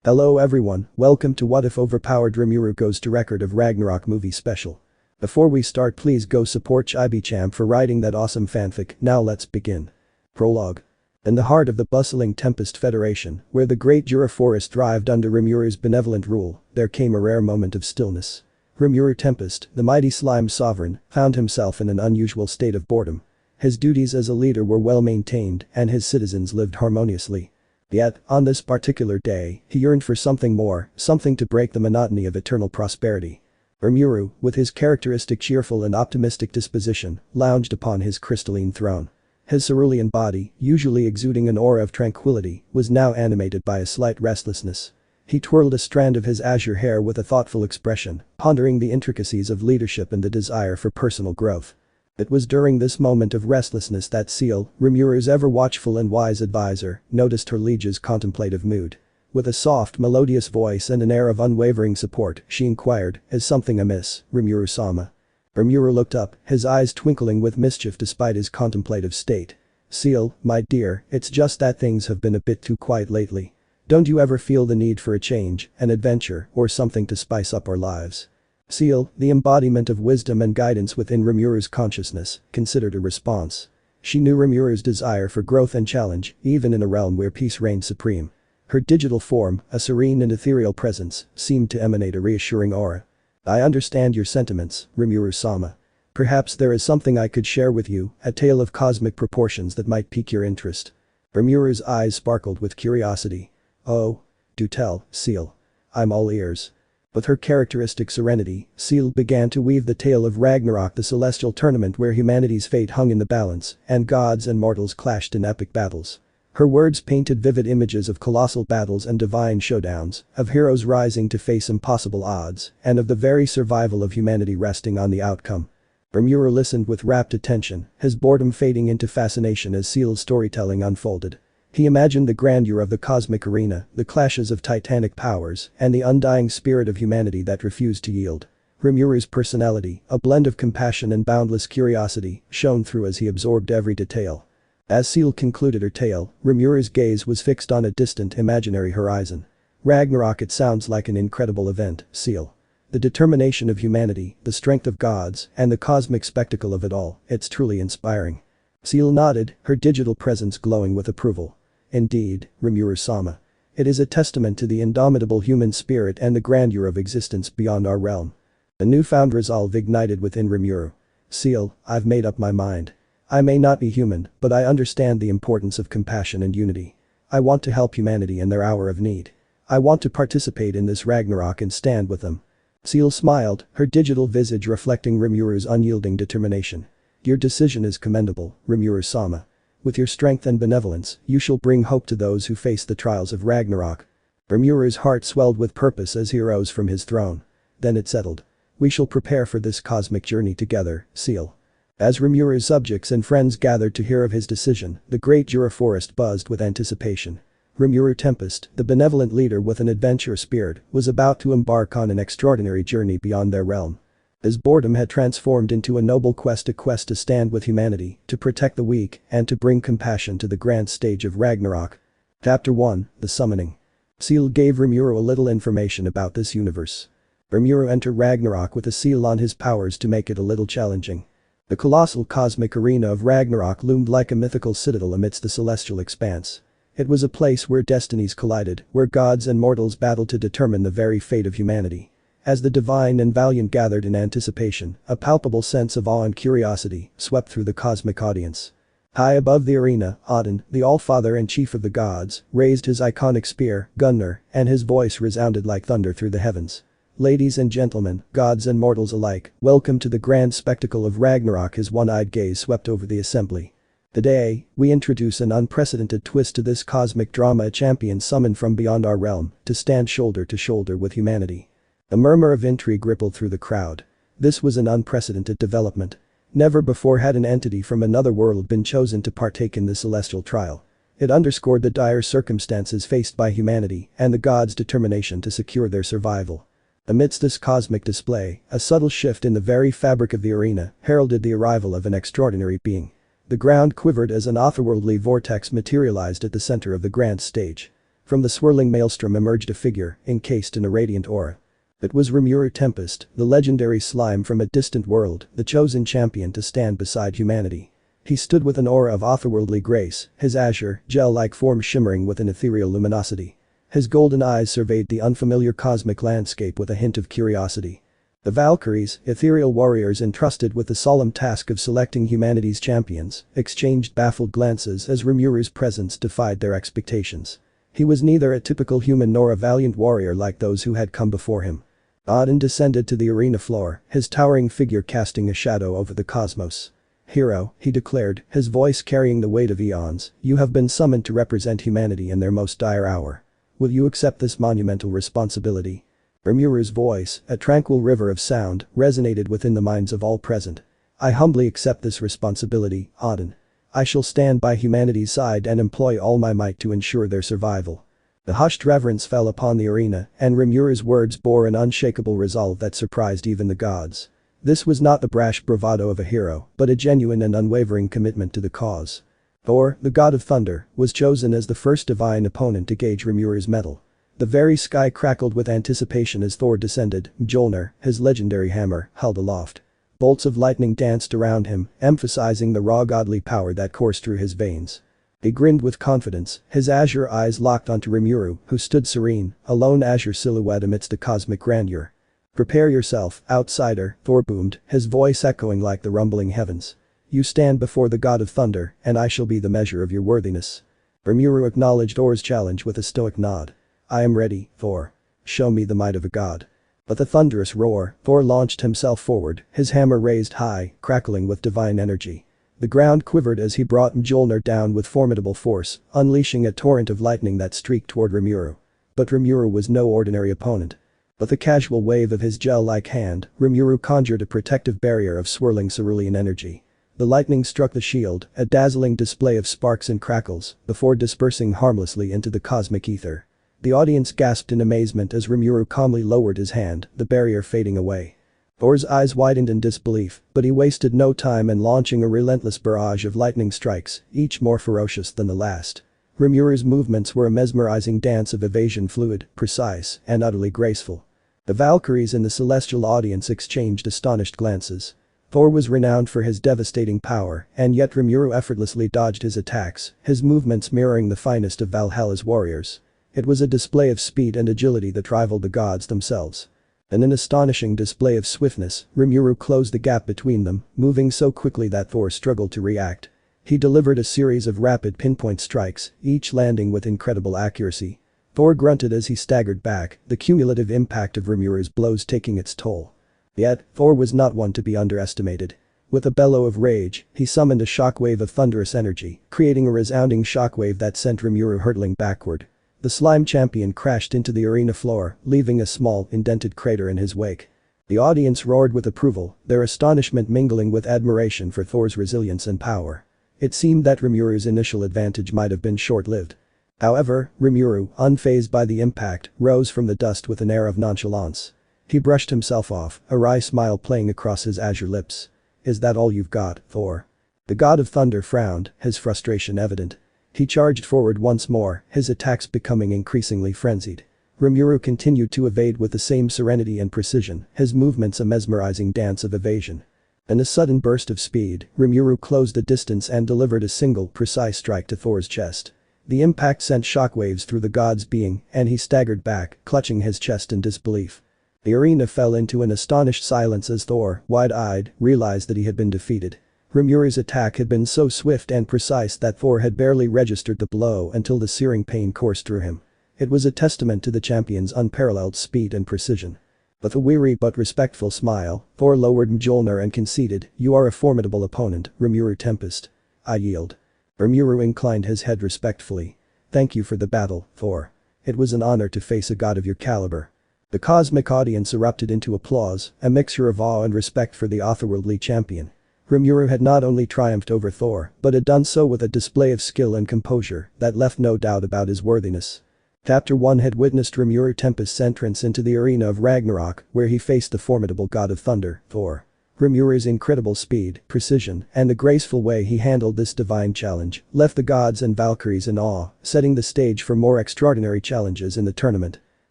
Hello everyone, welcome to What If Overpowered Rimuru Goes to Record of Ragnarok movie special. Before we start, please go support CHIBICHAMP for writing that awesome fanfic. Now let's begin. Prologue. In the heart of the bustling Tempest Federation, where the great Jura forest thrived under Rimuru's benevolent rule, there came a rare moment of stillness. Rimuru Tempest, the mighty slime sovereign, found himself in an unusual state of boredom. His duties as a leader were well maintained and his citizens lived harmoniously. Yet, on this particular day, he yearned for something more, something to break the monotony of eternal prosperity. Rimuru, with his characteristic cheerful and optimistic disposition, lounged upon his crystalline throne. His cerulean body, usually exuding an aura of tranquility, was now animated by a slight restlessness. He twirled a strand of his azure hair with a thoughtful expression, pondering the intricacies of leadership and the desire for personal growth. It was during this moment of restlessness that Seal, Rimuru's ever-watchful and wise advisor, noticed her liege's contemplative mood. With a soft, melodious voice and an air of unwavering support, she inquired, "Is something amiss, Rimuru-sama?" Rimuru looked up, his eyes twinkling with mischief despite his contemplative state. "Seal, my dear, it's just that things have been a bit too quiet lately. Don't you ever feel the need for a change, an adventure, or something to spice up our lives?" Seal, the embodiment of wisdom and guidance within Rimuru's consciousness, considered a response. She knew Rimuru's desire for growth and challenge, even in a realm where peace reigned supreme. Her digital form, a serene and ethereal presence, seemed to emanate a reassuring aura. "I understand your sentiments, Rimuru-sama. Perhaps there is something I could share with you, a tale of cosmic proportions that might pique your interest." Rimuru's eyes sparkled with curiosity. "Oh? Do tell, Seal. I'm all ears." With her characteristic serenity, Seal began to weave the tale of Ragnarok, the celestial tournament where humanity's fate hung in the balance, and gods and mortals clashed in epic battles. Her words painted vivid images of colossal battles and divine showdowns, of heroes rising to face impossible odds, and of the very survival of humanity resting on the outcome. Rimuru listened with rapt attention, his boredom fading into fascination as Seal's storytelling unfolded. He imagined the grandeur of the cosmic arena, the clashes of titanic powers, and the undying spirit of humanity that refused to yield. Rimuru's personality, a blend of compassion and boundless curiosity, shone through as he absorbed every detail. As Seal concluded her tale, Rimuru's gaze was fixed on a distant imaginary horizon. "Ragnarok, it sounds like an incredible event, Seal. The determination of humanity, the strength of gods, and the cosmic spectacle of it all, it's truly inspiring." Seal nodded, her digital presence glowing with approval. "Indeed, Rimuru-sama. It is a testament to the indomitable human spirit and the grandeur of existence beyond our realm." A newfound resolve ignited within Rimuru. "Seal, I've made up my mind. I may not be human, but I understand the importance of compassion and unity. I want to help humanity in their hour of need. I want to participate in this Ragnarok and stand with them." Seal smiled, her digital visage reflecting Rimuru's unyielding determination. "Your decision is commendable, Rimuru-sama. With your strength and benevolence, you shall bring hope to those who face the trials of Ragnarok." Rimuru's heart swelled with purpose as he arose from his throne. Then it settled. "We shall prepare for this cosmic journey together, Seal." As Rimuru's subjects and friends gathered to hear of his decision, the great Jura forest buzzed with anticipation. Rimuru Tempest, the benevolent leader with an adventure spirit, was about to embark on an extraordinary journey beyond their realm. His boredom had transformed into a noble quest to stand with humanity, to protect the weak, and to bring compassion to the grand stage of Ragnarok. Chapter 1, The Summoning. Seal gave Rimuru a little information about this universe. Rimuru entered Ragnarok with a seal on his powers to make it a little challenging. The colossal cosmic arena of Ragnarok loomed like a mythical citadel amidst the celestial expanse. It was a place where destinies collided, where gods and mortals battled to determine the very fate of humanity. As the divine and valiant gathered in anticipation, a palpable sense of awe and curiosity swept through the cosmic audience. High above the arena, Odin, the Allfather and chief of the gods, raised his iconic spear, Gunnar, and his voice resounded like thunder through the heavens. "Ladies and gentlemen, gods and mortals alike, welcome to the grand spectacle of Ragnarok." His one-eyed gaze swept over the assembly. "Today, we introduce an unprecedented twist to this cosmic drama, a champion summoned from beyond our realm to stand shoulder to shoulder with humanity." A murmur of intrigue rippled through the crowd. This was an unprecedented development. Never before had an entity from another world been chosen to partake in this celestial trial. It underscored the dire circumstances faced by humanity and the gods' determination to secure their survival. Amidst this cosmic display, a subtle shift in the very fabric of the arena heralded the arrival of an extraordinary being. The ground quivered as an otherworldly vortex materialized at the center of the grand stage. From the swirling maelstrom emerged a figure, encased in a radiant aura. It was Rimuru Tempest, the legendary slime from a distant world, the chosen champion to stand beside humanity. He stood with an aura of otherworldly grace, his azure, gel-like form shimmering with an ethereal luminosity. His golden eyes surveyed the unfamiliar cosmic landscape with a hint of curiosity. The Valkyries, ethereal warriors entrusted with the solemn task of selecting humanity's champions, exchanged baffled glances as Rimuru's presence defied their expectations. He was neither a typical human nor a valiant warrior like those who had come before him. Odin descended to the arena floor, his towering figure casting a shadow over the cosmos. "Hero," he declared, his voice carrying the weight of eons, "you have been summoned to represent humanity in their most dire hour. Will you accept this monumental responsibility?" Rimuru's voice, a tranquil river of sound, resonated within the minds of all present. "I humbly accept this responsibility, Odin. I shall stand by humanity's side and employ all my might to ensure their survival." The hushed reverence fell upon the arena, and Rimuru's words bore an unshakable resolve that surprised even the gods. This was not the brash bravado of a hero, but a genuine and unwavering commitment to the cause. Thor, the god of thunder, was chosen as the first divine opponent to gauge Rimuru's mettle. The very sky crackled with anticipation as Thor descended, Mjolnir, his legendary hammer, held aloft. Bolts of lightning danced around him, emphasizing the raw godly power that coursed through his veins. He grinned with confidence, his azure eyes locked onto Rimuru, who stood serene, a lone azure silhouette amidst the cosmic grandeur. "Prepare yourself, outsider," Thor boomed, his voice echoing like the rumbling heavens. "You stand before the god of thunder, and I shall be the measure of your worthiness." Rimuru acknowledged Thor's challenge with a stoic nod. "I am ready, Thor. Show me the might of a god." With a thunderous roar, Thor launched himself forward, his hammer raised high, crackling with divine energy. The ground quivered as he brought Mjolnir down with formidable force, unleashing a torrent of lightning that streaked toward Rimuru. But Rimuru was no ordinary opponent. With a casual wave of his gel-like hand, Rimuru conjured a protective barrier of swirling cerulean energy. The lightning struck the shield, a dazzling display of sparks and crackles, before dispersing harmlessly into the cosmic ether. The audience gasped in amazement as Rimuru calmly lowered his hand, the barrier fading away. Thor's eyes widened in disbelief, but he wasted no time in launching a relentless barrage of lightning strikes, each more ferocious than the last. Rimuru's movements were a mesmerizing dance of evasion, fluid, precise, and utterly graceful. The Valkyries in the celestial audience exchanged astonished glances. Thor was renowned for his devastating power, and yet Rimuru effortlessly dodged his attacks, his movements mirroring the finest of Valhalla's warriors. It was a display of speed and agility that rivaled the gods themselves. In an astonishing display of swiftness, Rimuru closed the gap between them, moving so quickly that Thor struggled to react. He delivered a series of rapid pinpoint strikes, each landing with incredible accuracy. Thor grunted as he staggered back, the cumulative impact of Rimuru's blows taking its toll. Yet, Thor was not one to be underestimated. With a bellow of rage, he summoned a shockwave of thunderous energy, creating a resounding shockwave that sent Rimuru hurtling backward. The slime champion crashed into the arena floor, leaving a small, indented crater in his wake. The audience roared with approval, their astonishment mingling with admiration for Thor's resilience and power. It seemed that Rimuru's initial advantage might have been short-lived. However, Rimuru, unfazed by the impact, rose from the dust with an air of nonchalance. He brushed himself off, a wry smile playing across his azure lips. "Is that all you've got, Thor?" The god of thunder frowned, his frustration evident. He charged forward once more, his attacks becoming increasingly frenzied. Rimuru continued to evade with the same serenity and precision, his movements a mesmerizing dance of evasion. In a sudden burst of speed, Rimuru closed the distance and delivered a single, precise strike to Thor's chest. The impact sent shockwaves through the god's being, and he staggered back, clutching his chest in disbelief. The arena fell into an astonished silence as Thor, wide-eyed, realized that he had been defeated. Rimuru's attack had been so swift and precise that Thor had barely registered the blow until the searing pain coursed through him. It was a testament to the champion's unparalleled speed and precision. With a weary but respectful smile, Thor lowered Mjolnir and conceded, "You are a formidable opponent, Rimuru Tempest. I yield." Rimuru inclined his head respectfully. "Thank you for the battle, Thor. It was an honor to face a god of your caliber." The cosmic audience erupted into applause, a mixture of awe and respect for the otherworldly champion. Rimuru had not only triumphed over Thor, but had done so with a display of skill and composure that left no doubt about his worthiness. Chapter 1 had witnessed Rimuru Tempest's entrance into the arena of Ragnarok, where he faced the formidable god of thunder, Thor. Rimuru's incredible speed, precision, and the graceful way he handled this divine challenge left the gods and Valkyries in awe, setting the stage for more extraordinary challenges in the tournament.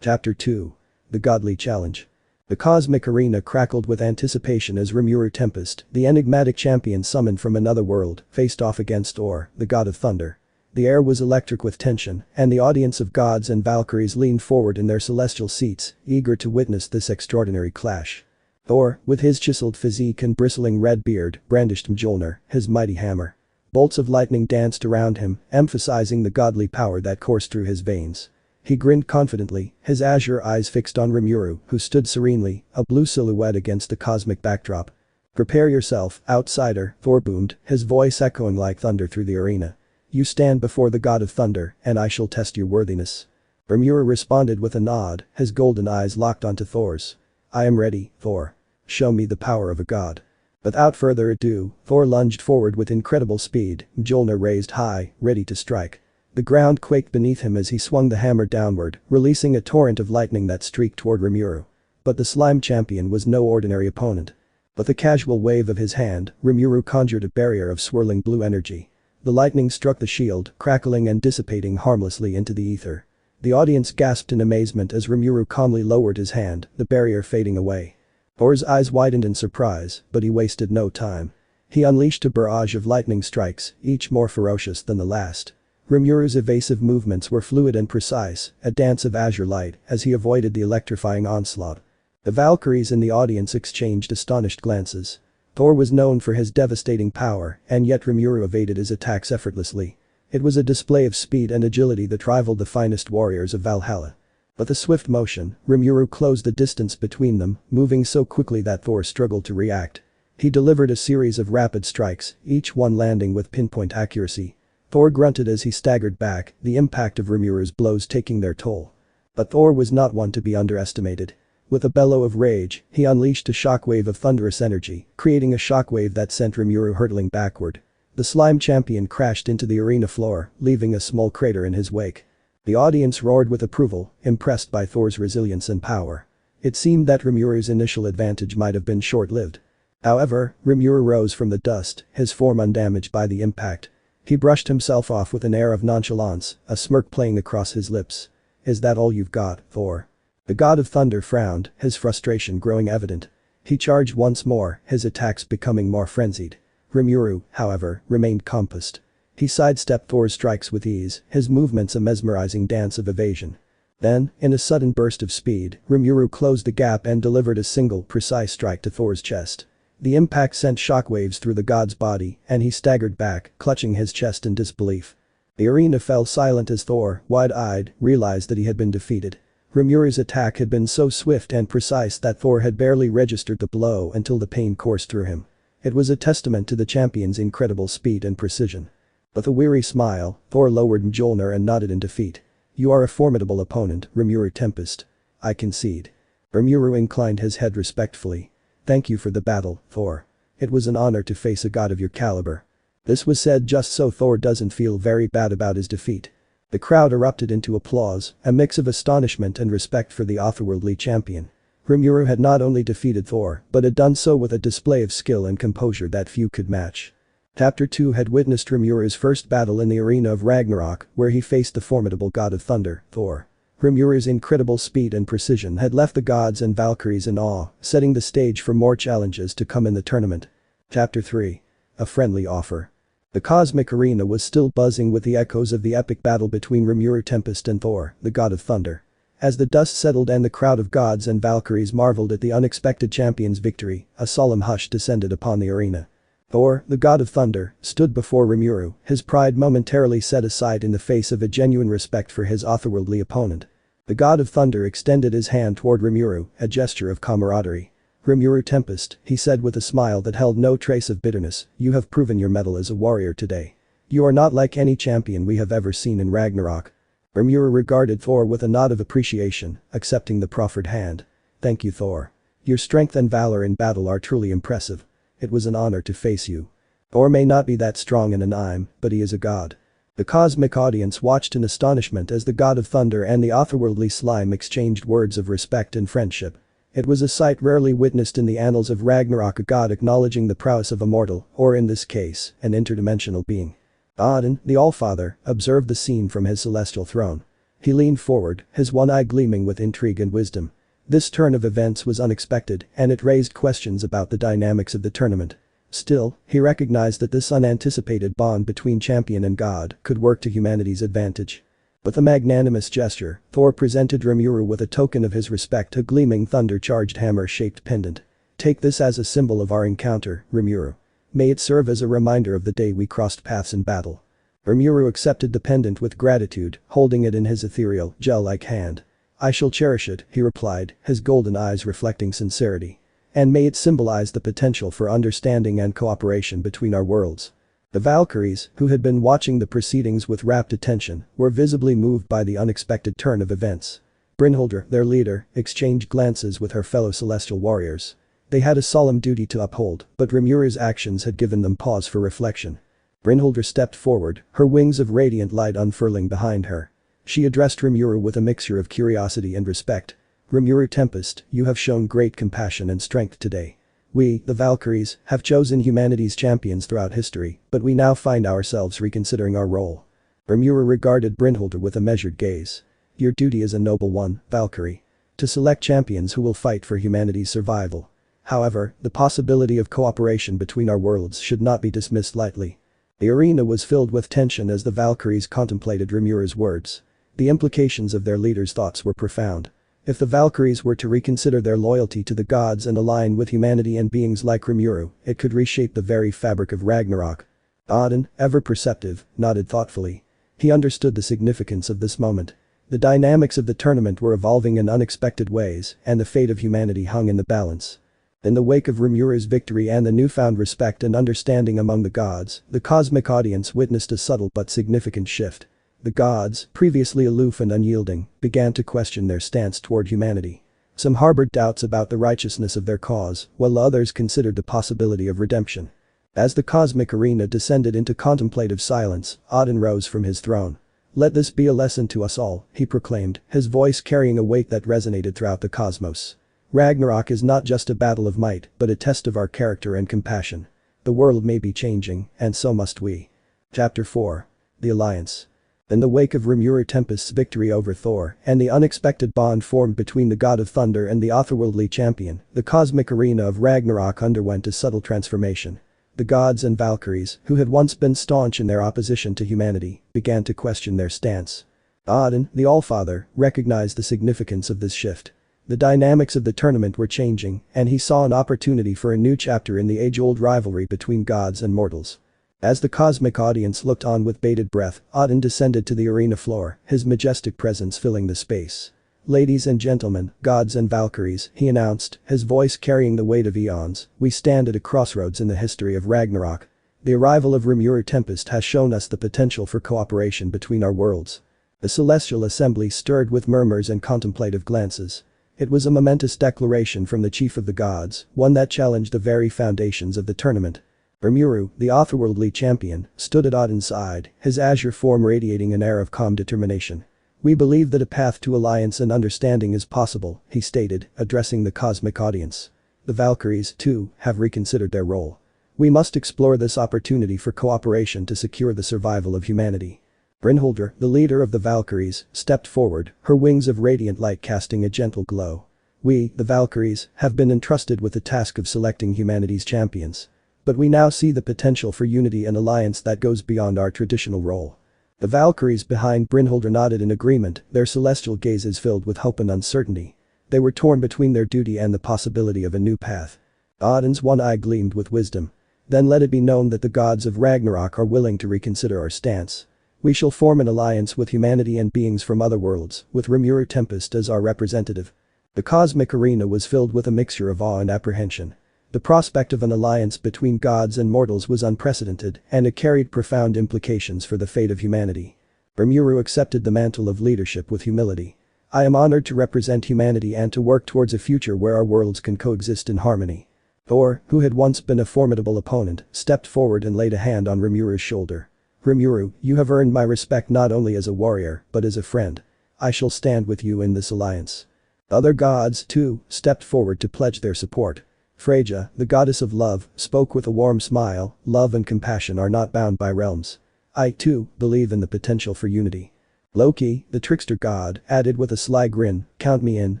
Chapter 2. The Godly Challenge. The cosmic arena crackled with anticipation as Rimuru Tempest, the enigmatic champion summoned from another world, faced off against Thor, the god of thunder. The air was electric with tension, and the audience of gods and Valkyries leaned forward in their celestial seats, eager to witness this extraordinary clash. Thor, with his chiseled physique and bristling red beard, brandished Mjolnir, his mighty hammer. Bolts of lightning danced around him, emphasizing the godly power that coursed through his veins. He grinned confidently, his azure eyes fixed on Rimuru, who stood serenely, a blue silhouette against the cosmic backdrop. "Prepare yourself, outsider," Thor boomed, his voice echoing like thunder through the arena. "You stand before the god of thunder, and I shall test your worthiness." Rimuru responded with a nod, his golden eyes locked onto Thor's. "I am ready, Thor. Show me the power of a god." Without further ado, Thor lunged forward with incredible speed, Mjolnir raised high, ready to strike. The ground quaked beneath him as he swung the hammer downward, releasing a torrent of lightning that streaked toward Rimuru. But the slime champion was no ordinary opponent. With a casual wave of his hand, Rimuru conjured a barrier of swirling blue energy. The lightning struck the shield, crackling and dissipating harmlessly into the ether. The audience gasped in amazement as Rimuru calmly lowered his hand, the barrier fading away. Thor's eyes widened in surprise, but he wasted no time. He unleashed a barrage of lightning strikes, each more ferocious than the last. Rimuru's evasive movements were fluid and precise, a dance of azure light, as he avoided the electrifying onslaught. The Valkyries in the audience exchanged astonished glances. Thor was known for his devastating power, and yet Rimuru evaded his attacks effortlessly. It was a display of speed and agility that rivaled the finest warriors of Valhalla. With a swift motion, Rimuru closed the distance between them, moving so quickly that Thor struggled to react. He delivered a series of rapid strikes, each one landing with pinpoint accuracy. Thor grunted as he staggered back, the impact of Rimuru's blows taking their toll. But Thor was not one to be underestimated. With a bellow of rage, he unleashed a shockwave of thunderous energy, creating a shockwave that sent Rimuru hurtling backward. The slime champion crashed into the arena floor, leaving a small crater in his wake. The audience roared with approval, impressed by Thor's resilience and power. It seemed that Rimuru's initial advantage might have been short-lived. However, Rimuru rose from the dust, his form undamaged by the impact. He brushed himself off with an air of nonchalance, a smirk playing across his lips. "Is that all you've got, Thor?" The god of thunder frowned, his frustration growing evident. He charged once more, his attacks becoming more frenzied. Rimuru, however, remained composed. He sidestepped Thor's strikes with ease, his movements a mesmerizing dance of evasion. Then, in a sudden burst of speed, Rimuru closed the gap and delivered a single, precise strike to Thor's chest. The impact sent shockwaves through the god's body, and he staggered back, clutching his chest in disbelief. The arena fell silent as Thor, wide-eyed, realized that he had been defeated. Rimuru's attack had been so swift and precise that Thor had barely registered the blow until the pain coursed through him. It was a testament to the champion's incredible speed and precision. With a weary smile, Thor lowered Mjolnir and nodded in defeat. "You are a formidable opponent, Rimuru Tempest. I concede." Rimuru inclined his head respectfully. "Thank you for the battle, Thor. It was an honor to face a god of your caliber." This was said just so Thor doesn't feel very bad about his defeat. The crowd erupted into applause, a mix of astonishment and respect for the otherworldly champion. Rimuru had not only defeated Thor, but had done so with a display of skill and composure that few could match. Chapter 2 had witnessed Rimuru's first battle in the arena of Ragnarok, where he faced the formidable god of thunder, Thor. Rimuru's incredible speed and precision had left the gods and Valkyries in awe, setting the stage for more challenges to come in the tournament. Chapter 3. A friendly offer. The cosmic arena was still buzzing with the echoes of the epic battle between Rimuru Tempest and Thor, the god of thunder. As the dust settled and the crowd of gods and Valkyries marveled at the unexpected champion's victory, a solemn hush descended upon the arena. Thor, the god of thunder, stood before Rimuru, his pride momentarily set aside in the face of a genuine respect for his otherworldly opponent. The god of thunder extended his hand toward Rimuru, a gesture of camaraderie. "Rimuru Tempest," he said with a smile that held no trace of bitterness, "you have proven your mettle as a warrior today. You are not like any champion we have ever seen in Ragnarok." Rimuru regarded Thor with a nod of appreciation, accepting the proffered hand. "Thank you, Thor. Your strength and valor in battle are truly impressive. It was an honor to face you. Thor may not be that strong in an I'm, but he is a god." The cosmic audience watched in astonishment as the god of thunder and the otherworldly slime exchanged words of respect and friendship. It was a sight rarely witnessed in the annals of Ragnarok, a god acknowledging the prowess of a mortal, or in this case, an interdimensional being. Odin, the Allfather, observed the scene from his celestial throne. He leaned forward, his one eye gleaming with intrigue and wisdom. This turn of events was unexpected, and it raised questions about the dynamics of the tournament. Still, he recognized that this unanticipated bond between champion and god could work to humanity's advantage. With a magnanimous gesture, Thor presented Rimuru with a token of his respect, a gleaming thunder-charged hammer-shaped pendant. "Take this as a symbol of our encounter, Rimuru. May it serve as a reminder of the day we crossed paths in battle." Rimuru accepted the pendant with gratitude, holding it in his ethereal, gel-like hand. "I shall cherish it," he replied, his golden eyes reflecting sincerity. "And may it symbolize the potential for understanding and cooperation between our worlds." The Valkyries, who had been watching the proceedings with rapt attention, were visibly moved by the unexpected turn of events. Brynhildr, their leader, exchanged glances with her fellow celestial warriors. They had a solemn duty to uphold, but Rimuru's actions had given them pause for reflection. Brynhildr stepped forward, her wings of radiant light unfurling behind her. She addressed Rimuru with a mixture of curiosity and respect. "Rimuru Tempest, you have shown great compassion and strength today. We, the Valkyries, have chosen humanity's champions throughout history, but we now find ourselves reconsidering our role." Rimuru regarded Brynhildr with a measured gaze. "Your duty is a noble one, Valkyrie. To select champions who will fight for humanity's survival. However, the possibility of cooperation between our worlds should not be dismissed lightly." The arena was filled with tension as the Valkyries contemplated Rimuru's words. The implications of their leader's thoughts were profound. If the Valkyries were to reconsider their loyalty to the gods and align with humanity and beings like Rimuru, it could reshape the very fabric of Ragnarok. Odin, ever perceptive, nodded thoughtfully. He understood the significance of this moment. The dynamics of the tournament were evolving in unexpected ways, and the fate of humanity hung in the balance. In the wake of Rimuru's victory and the newfound respect and understanding among the gods, the cosmic audience witnessed a subtle but significant shift. The gods, previously aloof and unyielding, began to question their stance toward humanity. Some harbored doubts about the righteousness of their cause, while others considered the possibility of redemption. As the cosmic arena descended into contemplative silence, Odin rose from his throne. "Let this be a lesson to us all," he proclaimed, his voice carrying a weight that resonated throughout the cosmos. "Ragnarok is not just a battle of might, but a test of our character and compassion. The world may be changing, and so must we." Chapter 4. The Alliance. In the wake of Rimuru Tempest's victory over Thor and the unexpected bond formed between the god of thunder and the otherworldly champion, the cosmic arena of Ragnarok underwent a subtle transformation. The gods and Valkyries, who had once been staunch in their opposition to humanity, began to question their stance. Odin, the Allfather, recognized the significance of this shift. The dynamics of the tournament were changing, and he saw an opportunity for a new chapter in the age-old rivalry between gods and mortals. As the cosmic audience looked on with bated breath, Odin descended to the arena floor, his majestic presence filling the space. "Ladies and gentlemen, gods and Valkyries," he announced, his voice carrying the weight of eons, "we stand at a crossroads in the history of Ragnarok. The arrival of Rimuru Tempest has shown us the potential for cooperation between our worlds." The celestial assembly stirred with murmurs and contemplative glances. It was a momentous declaration from the chief of the gods, one that challenged the very foundations of the tournament. Rimuru, the otherworldly champion, stood at Odin's side, his azure form radiating an air of calm determination. "We believe that a path to alliance and understanding is possible," he stated, addressing the cosmic audience. "The Valkyries, too, have reconsidered their role. We must explore this opportunity for cooperation to secure the survival of humanity." Brynhildr, the leader of the Valkyries, stepped forward, her wings of radiant light casting a gentle glow. "We, the Valkyries, have been entrusted with the task of selecting humanity's champions. But we now see the potential for unity and alliance that goes beyond our traditional role." The Valkyries behind Brynhildr nodded in agreement, their celestial gazes filled with hope and uncertainty. They were torn between their duty and the possibility of a new path. Odin's one eye gleamed with wisdom. "Then let it be known that the gods of Ragnarok are willing to reconsider our stance. We shall form an alliance with humanity and beings from other worlds, with Rimuru Tempest as our representative." The cosmic arena was filled with a mixture of awe and apprehension. The prospect of an alliance between gods and mortals was unprecedented, and it carried profound implications for the fate of humanity. Rimuru accepted the mantle of leadership with humility. "I am honored to represent humanity and to work towards a future where our worlds can coexist in harmony." Thor, who had once been a formidable opponent, stepped forward and laid a hand on Rimuru's shoulder. "Rimuru, you have earned my respect not only as a warrior, but as a friend. I shall stand with you in this alliance." Other gods, too, stepped forward to pledge their support. Freyja, the goddess of love, spoke with a warm smile, "Love and compassion are not bound by realms. I, too, believe in the potential for unity." Loki, the trickster god, added with a sly grin, "Count me in,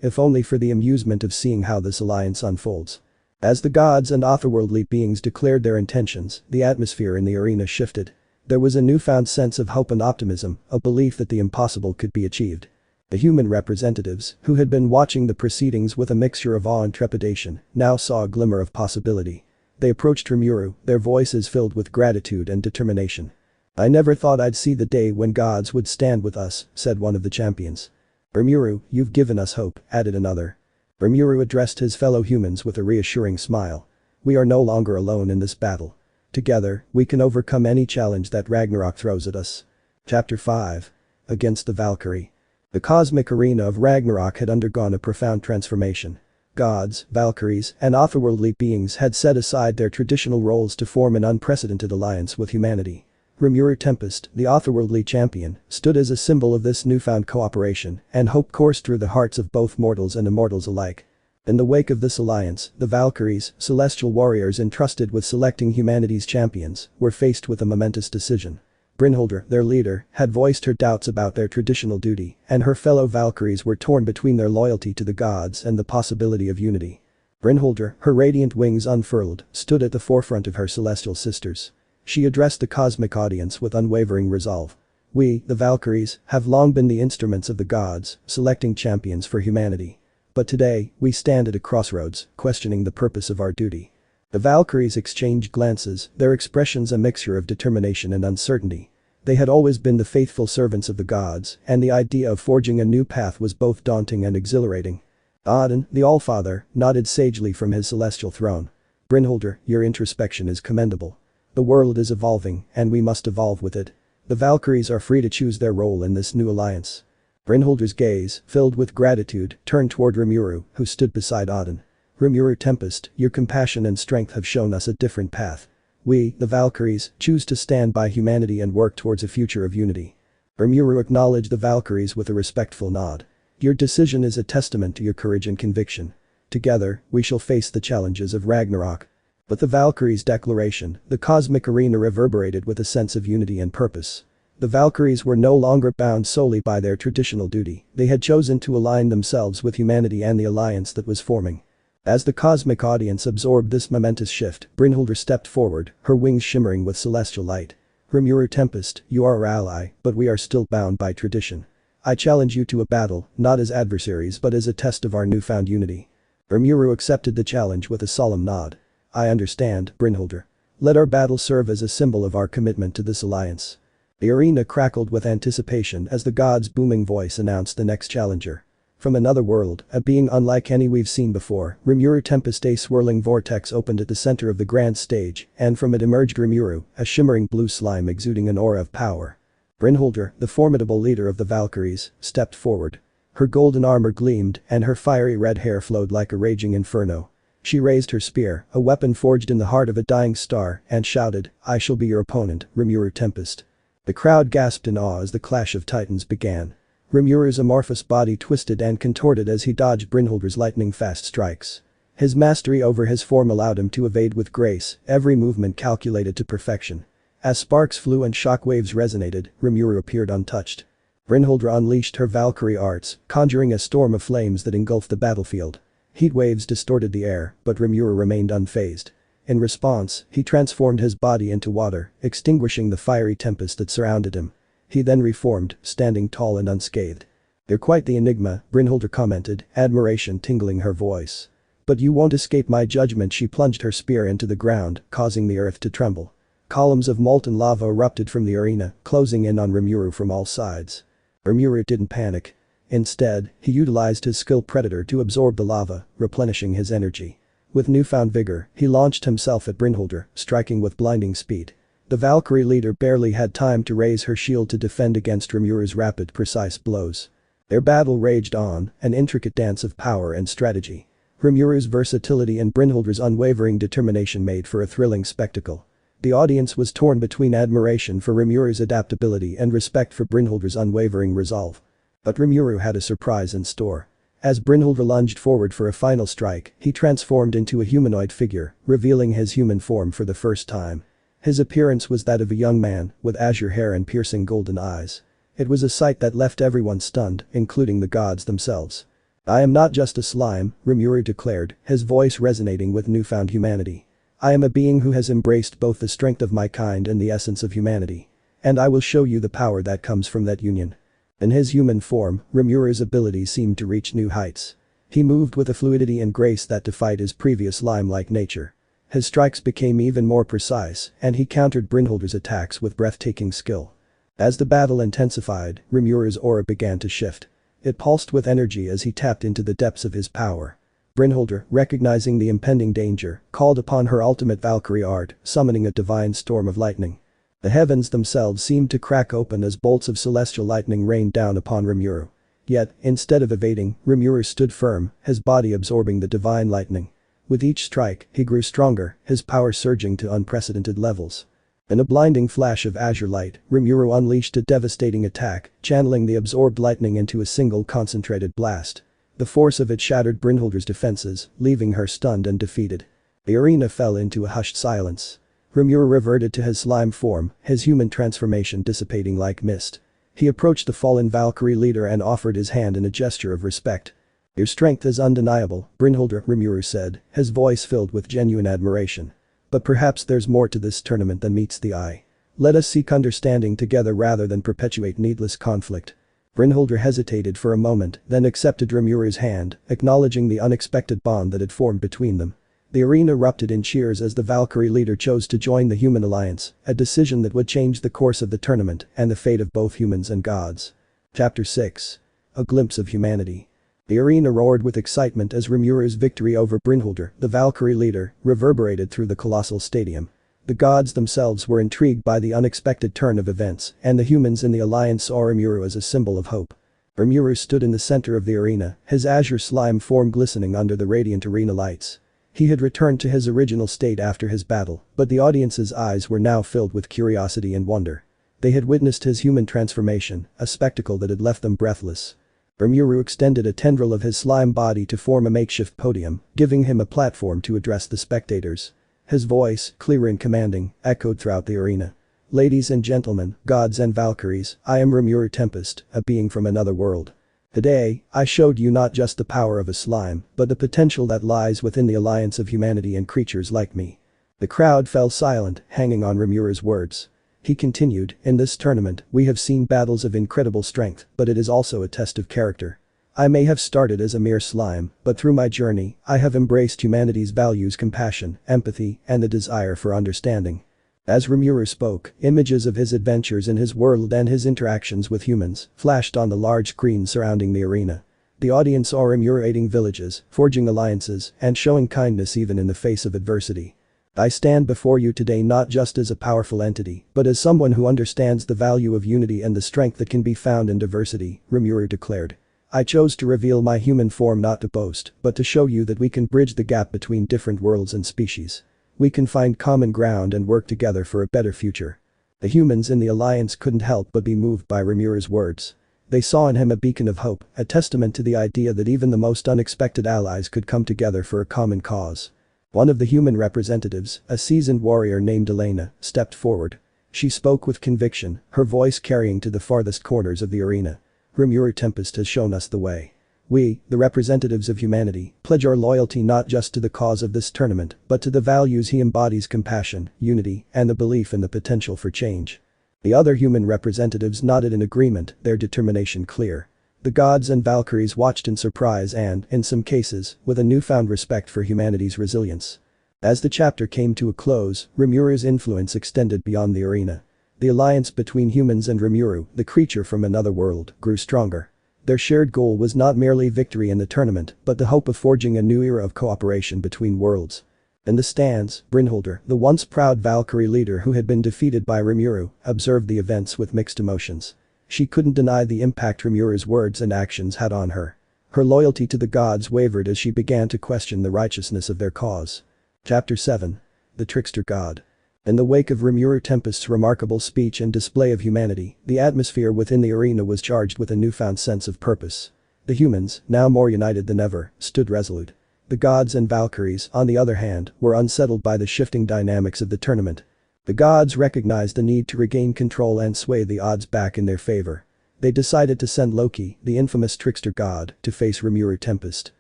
if only for the amusement of seeing how this alliance unfolds." As the gods and otherworldly beings declared their intentions, the atmosphere in the arena shifted. There was a newfound sense of hope and optimism, a belief that the impossible could be achieved. The human representatives, who had been watching the proceedings with a mixture of awe and trepidation, now saw a glimmer of possibility. They approached Rimuru, their voices filled with gratitude and determination. "I never thought I'd see the day when gods would stand with us," said one of the champions. "Rimuru, you've given us hope," added another. Rimuru addressed his fellow humans with a reassuring smile. "We are no longer alone in this battle. Together, we can overcome any challenge that Ragnarok throws at us." Chapter 5. Against the Valkyrie. The cosmic arena of Ragnarok had undergone a profound transformation. Gods, Valkyries, and otherworldly beings had set aside their traditional roles to form an unprecedented alliance with humanity. Rimuru Tempest, the otherworldly champion, stood as a symbol of this newfound cooperation, and hope coursed through the hearts of both mortals and immortals alike. In the wake of this alliance, the Valkyries, celestial warriors entrusted with selecting humanity's champions, were faced with a momentous decision. Brynhildr, their leader, had voiced her doubts about their traditional duty, and her fellow Valkyries were torn between their loyalty to the gods and the possibility of unity. Brynhildr, her radiant wings unfurled, stood at the forefront of her celestial sisters. She addressed the cosmic audience with unwavering resolve. "We, the Valkyries, have long been the instruments of the gods, selecting champions for humanity. But today, we stand at a crossroads, questioning the purpose of our duty." The Valkyries exchanged glances, their expressions a mixture of determination and uncertainty. They had always been the faithful servants of the gods, and the idea of forging a new path was both daunting and exhilarating. Odin, the Allfather, nodded sagely from his celestial throne. "Brynhildr, your introspection is commendable. The world is evolving, and we must evolve with it. The Valkyries are free to choose their role in this new alliance." Brynhildr's gaze, filled with gratitude, turned toward Rimuru, who stood beside Odin. "Rimuru Tempest, your compassion and strength have shown us a different path. We, the Valkyries, choose to stand by humanity and work towards a future of unity." Rimuru acknowledged the Valkyries with a respectful nod. "Your decision is a testament to your courage and conviction. Together, we shall face the challenges of Ragnarok." But the Valkyries' declaration, the cosmic arena reverberated with a sense of unity and purpose. The Valkyries were no longer bound solely by their traditional duty, they had chosen to align themselves with humanity and the alliance that was forming. As the cosmic audience absorbed this momentous shift, Brynhildr stepped forward, her wings shimmering with celestial light. "Rimuru Tempest, you are our ally, but we are still bound by tradition. I challenge you to a battle, not as adversaries but as a test of our newfound unity." Rimuru accepted the challenge with a solemn nod. "I understand, Brynhildr. Let our battle serve as a symbol of our commitment to this alliance." The arena crackled with anticipation as the god's booming voice announced the next challenger. From another world, a being unlike any we've seen before, Rimuru Tempest, a swirling vortex opened at the center of the grand stage, and from it emerged Rimuru, a shimmering blue slime exuding an aura of power. Brynhildr, the formidable leader of the Valkyries, stepped forward. Her golden armor gleamed, and her fiery red hair flowed like a raging inferno. She raised her spear, a weapon forged in the heart of a dying star, and shouted, "I shall be your opponent, Rimuru Tempest." The crowd gasped in awe as the clash of titans began. Rimuru's amorphous body twisted and contorted as he dodged Brynhildr's lightning-fast strikes. His mastery over his form allowed him to evade with grace, every movement calculated to perfection. As sparks flew and shockwaves resonated, Rimuru appeared untouched. Brynhildr unleashed her Valkyrie arts, conjuring a storm of flames that engulfed the battlefield. Heat waves distorted the air, but Rimuru remained unfazed. In response, he transformed his body into water, extinguishing the fiery tempest that surrounded him. He then reformed, standing tall and unscathed. "You're quite the enigma," Brynhildr commented, admiration tingling her voice. "But you won't escape my judgment." She plunged her spear into the ground, causing the earth to tremble. Columns of molten lava erupted from the arena, closing in on Rimuru from all sides. Rimuru didn't panic. Instead, he utilized his skill Predator to absorb the lava, replenishing his energy. With newfound vigor, he launched himself at Brynhildr, striking with blinding speed. The Valkyrie leader barely had time to raise her shield to defend against Rimuru's rapid, precise blows. Their battle raged on, an intricate dance of power and strategy. Rimuru's versatility and Brynhildr's unwavering determination made for a thrilling spectacle. The audience was torn between admiration for Rimuru's adaptability and respect for Brynhildr's unwavering resolve. But Rimuru had a surprise in store. As Brynhildr lunged forward for a final strike, he transformed into a humanoid figure, revealing his human form for the first time. His appearance was that of a young man, with azure hair and piercing golden eyes. It was a sight that left everyone stunned, including the gods themselves. "I am not just a slime," Rimuru declared, his voice resonating with newfound humanity. "I am a being who has embraced both the strength of my kind and the essence of humanity. And I will show you the power that comes from that union." In his human form, Rimuru's abilities seemed to reach new heights. He moved with a fluidity and grace that defied his previous slime-like nature. His strikes became even more precise, and he countered Brynhildr's attacks with breathtaking skill. As the battle intensified, Rimuru's aura began to shift. It pulsed with energy as he tapped into the depths of his power. Brynhildr, recognizing the impending danger, called upon her ultimate Valkyrie art, summoning a divine storm of lightning. The heavens themselves seemed to crack open as bolts of celestial lightning rained down upon Rimuru. Yet, instead of evading, Rimuru stood firm, his body absorbing the divine lightning. With each strike, he grew stronger, his power surging to unprecedented levels. In a blinding flash of azure light, Rimuru unleashed a devastating attack, channeling the absorbed lightning into a single concentrated blast. The force of it shattered Brynhildr's defenses, leaving her stunned and defeated. The arena fell into a hushed silence. Rimuru reverted to his slime form, his human transformation dissipating like mist. He approached the fallen Valkyrie leader and offered his hand in a gesture of respect. "Your strength is undeniable, Brynhildr," Rimuru said, his voice filled with genuine admiration. "But perhaps there's more to this tournament than meets the eye. Let us seek understanding together rather than perpetuate needless conflict." Brynhildr hesitated for a moment, then accepted Rimuru's hand, acknowledging the unexpected bond that had formed between them. The arena erupted in cheers as the Valkyrie leader chose to join the human alliance, a decision that would change the course of the tournament and the fate of both humans and gods. Chapter 6. A glimpse of humanity. The arena roared with excitement as Rimuru's victory over Brynhildr, the Valkyrie leader, reverberated through the colossal stadium. The gods themselves were intrigued by the unexpected turn of events, and the humans in the alliance saw Rimuru as a symbol of hope. Rimuru stood in the center of the arena, his azure slime form glistening under the radiant arena lights. He had returned to his original state after his battle, but the audience's eyes were now filled with curiosity and wonder. They had witnessed his human transformation, a spectacle that had left them breathless. Rimuru extended a tendril of his slime body to form a makeshift podium, giving him a platform to address the spectators. His voice, clear and commanding, echoed throughout the arena. "Ladies and gentlemen, gods and Valkyries, I am Rimuru Tempest, a being from another world. Today, I showed you not just the power of a slime, but the potential that lies within the alliance of humanity and creatures like me." The crowd fell silent, hanging on Rimuru's words. He continued, "In this tournament, we have seen battles of incredible strength, but it is also a test of character. I may have started as a mere slime, but through my journey, I have embraced humanity's values: compassion, empathy, and the desire for understanding." As Rimuru spoke, images of his adventures in his world and his interactions with humans flashed on the large screen surrounding the arena. The audience saw Rimuru aiding villages, forging alliances, and showing kindness even in the face of adversity. "I stand before you today not just as a powerful entity, but as someone who understands the value of unity and the strength that can be found in diversity," Rimuru declared. "I chose to reveal my human form not to boast, but to show you that we can bridge the gap between different worlds and species. We can find common ground and work together for a better future." The humans in the alliance couldn't help but be moved by Rimuru's words. They saw in him a beacon of hope, a testament to the idea that even the most unexpected allies could come together for a common cause. One of the human representatives, a seasoned warrior named Elena, stepped forward. She spoke with conviction, her voice carrying to the farthest corners of the arena. "Rimuru Tempest has shown us the way. We, the representatives of humanity, pledge our loyalty not just to the cause of this tournament, but to the values he embodies: compassion, unity, and the belief in the potential for change." The other human representatives nodded in agreement, their determination clear. The gods and Valkyries watched in surprise and, in some cases, with a newfound respect for humanity's resilience. As the chapter came to a close, Rimuru's influence extended beyond the arena. The alliance between humans and Rimuru, the creature from another world, grew stronger. Their shared goal was not merely victory in the tournament, but the hope of forging a new era of cooperation between worlds. In the stands, Brynhildr, the once proud Valkyrie leader who had been defeated by Rimuru, observed the events with mixed emotions. She couldn't deny the impact Rimuru's words and actions had on her. Her loyalty to the gods wavered as she began to question the righteousness of their cause. Chapter 7. The Trickster God. In the wake of Rimuru Tempest's remarkable speech and display of humanity, the atmosphere within the arena was charged with a newfound sense of purpose. The humans, now more united than ever, stood resolute. The gods and Valkyries, on the other hand, were unsettled by the shifting dynamics of the tournament. The gods recognized the need to regain control and sway the odds back in their favor. They decided to send Loki, the infamous trickster god, to face Rimuru Tempest.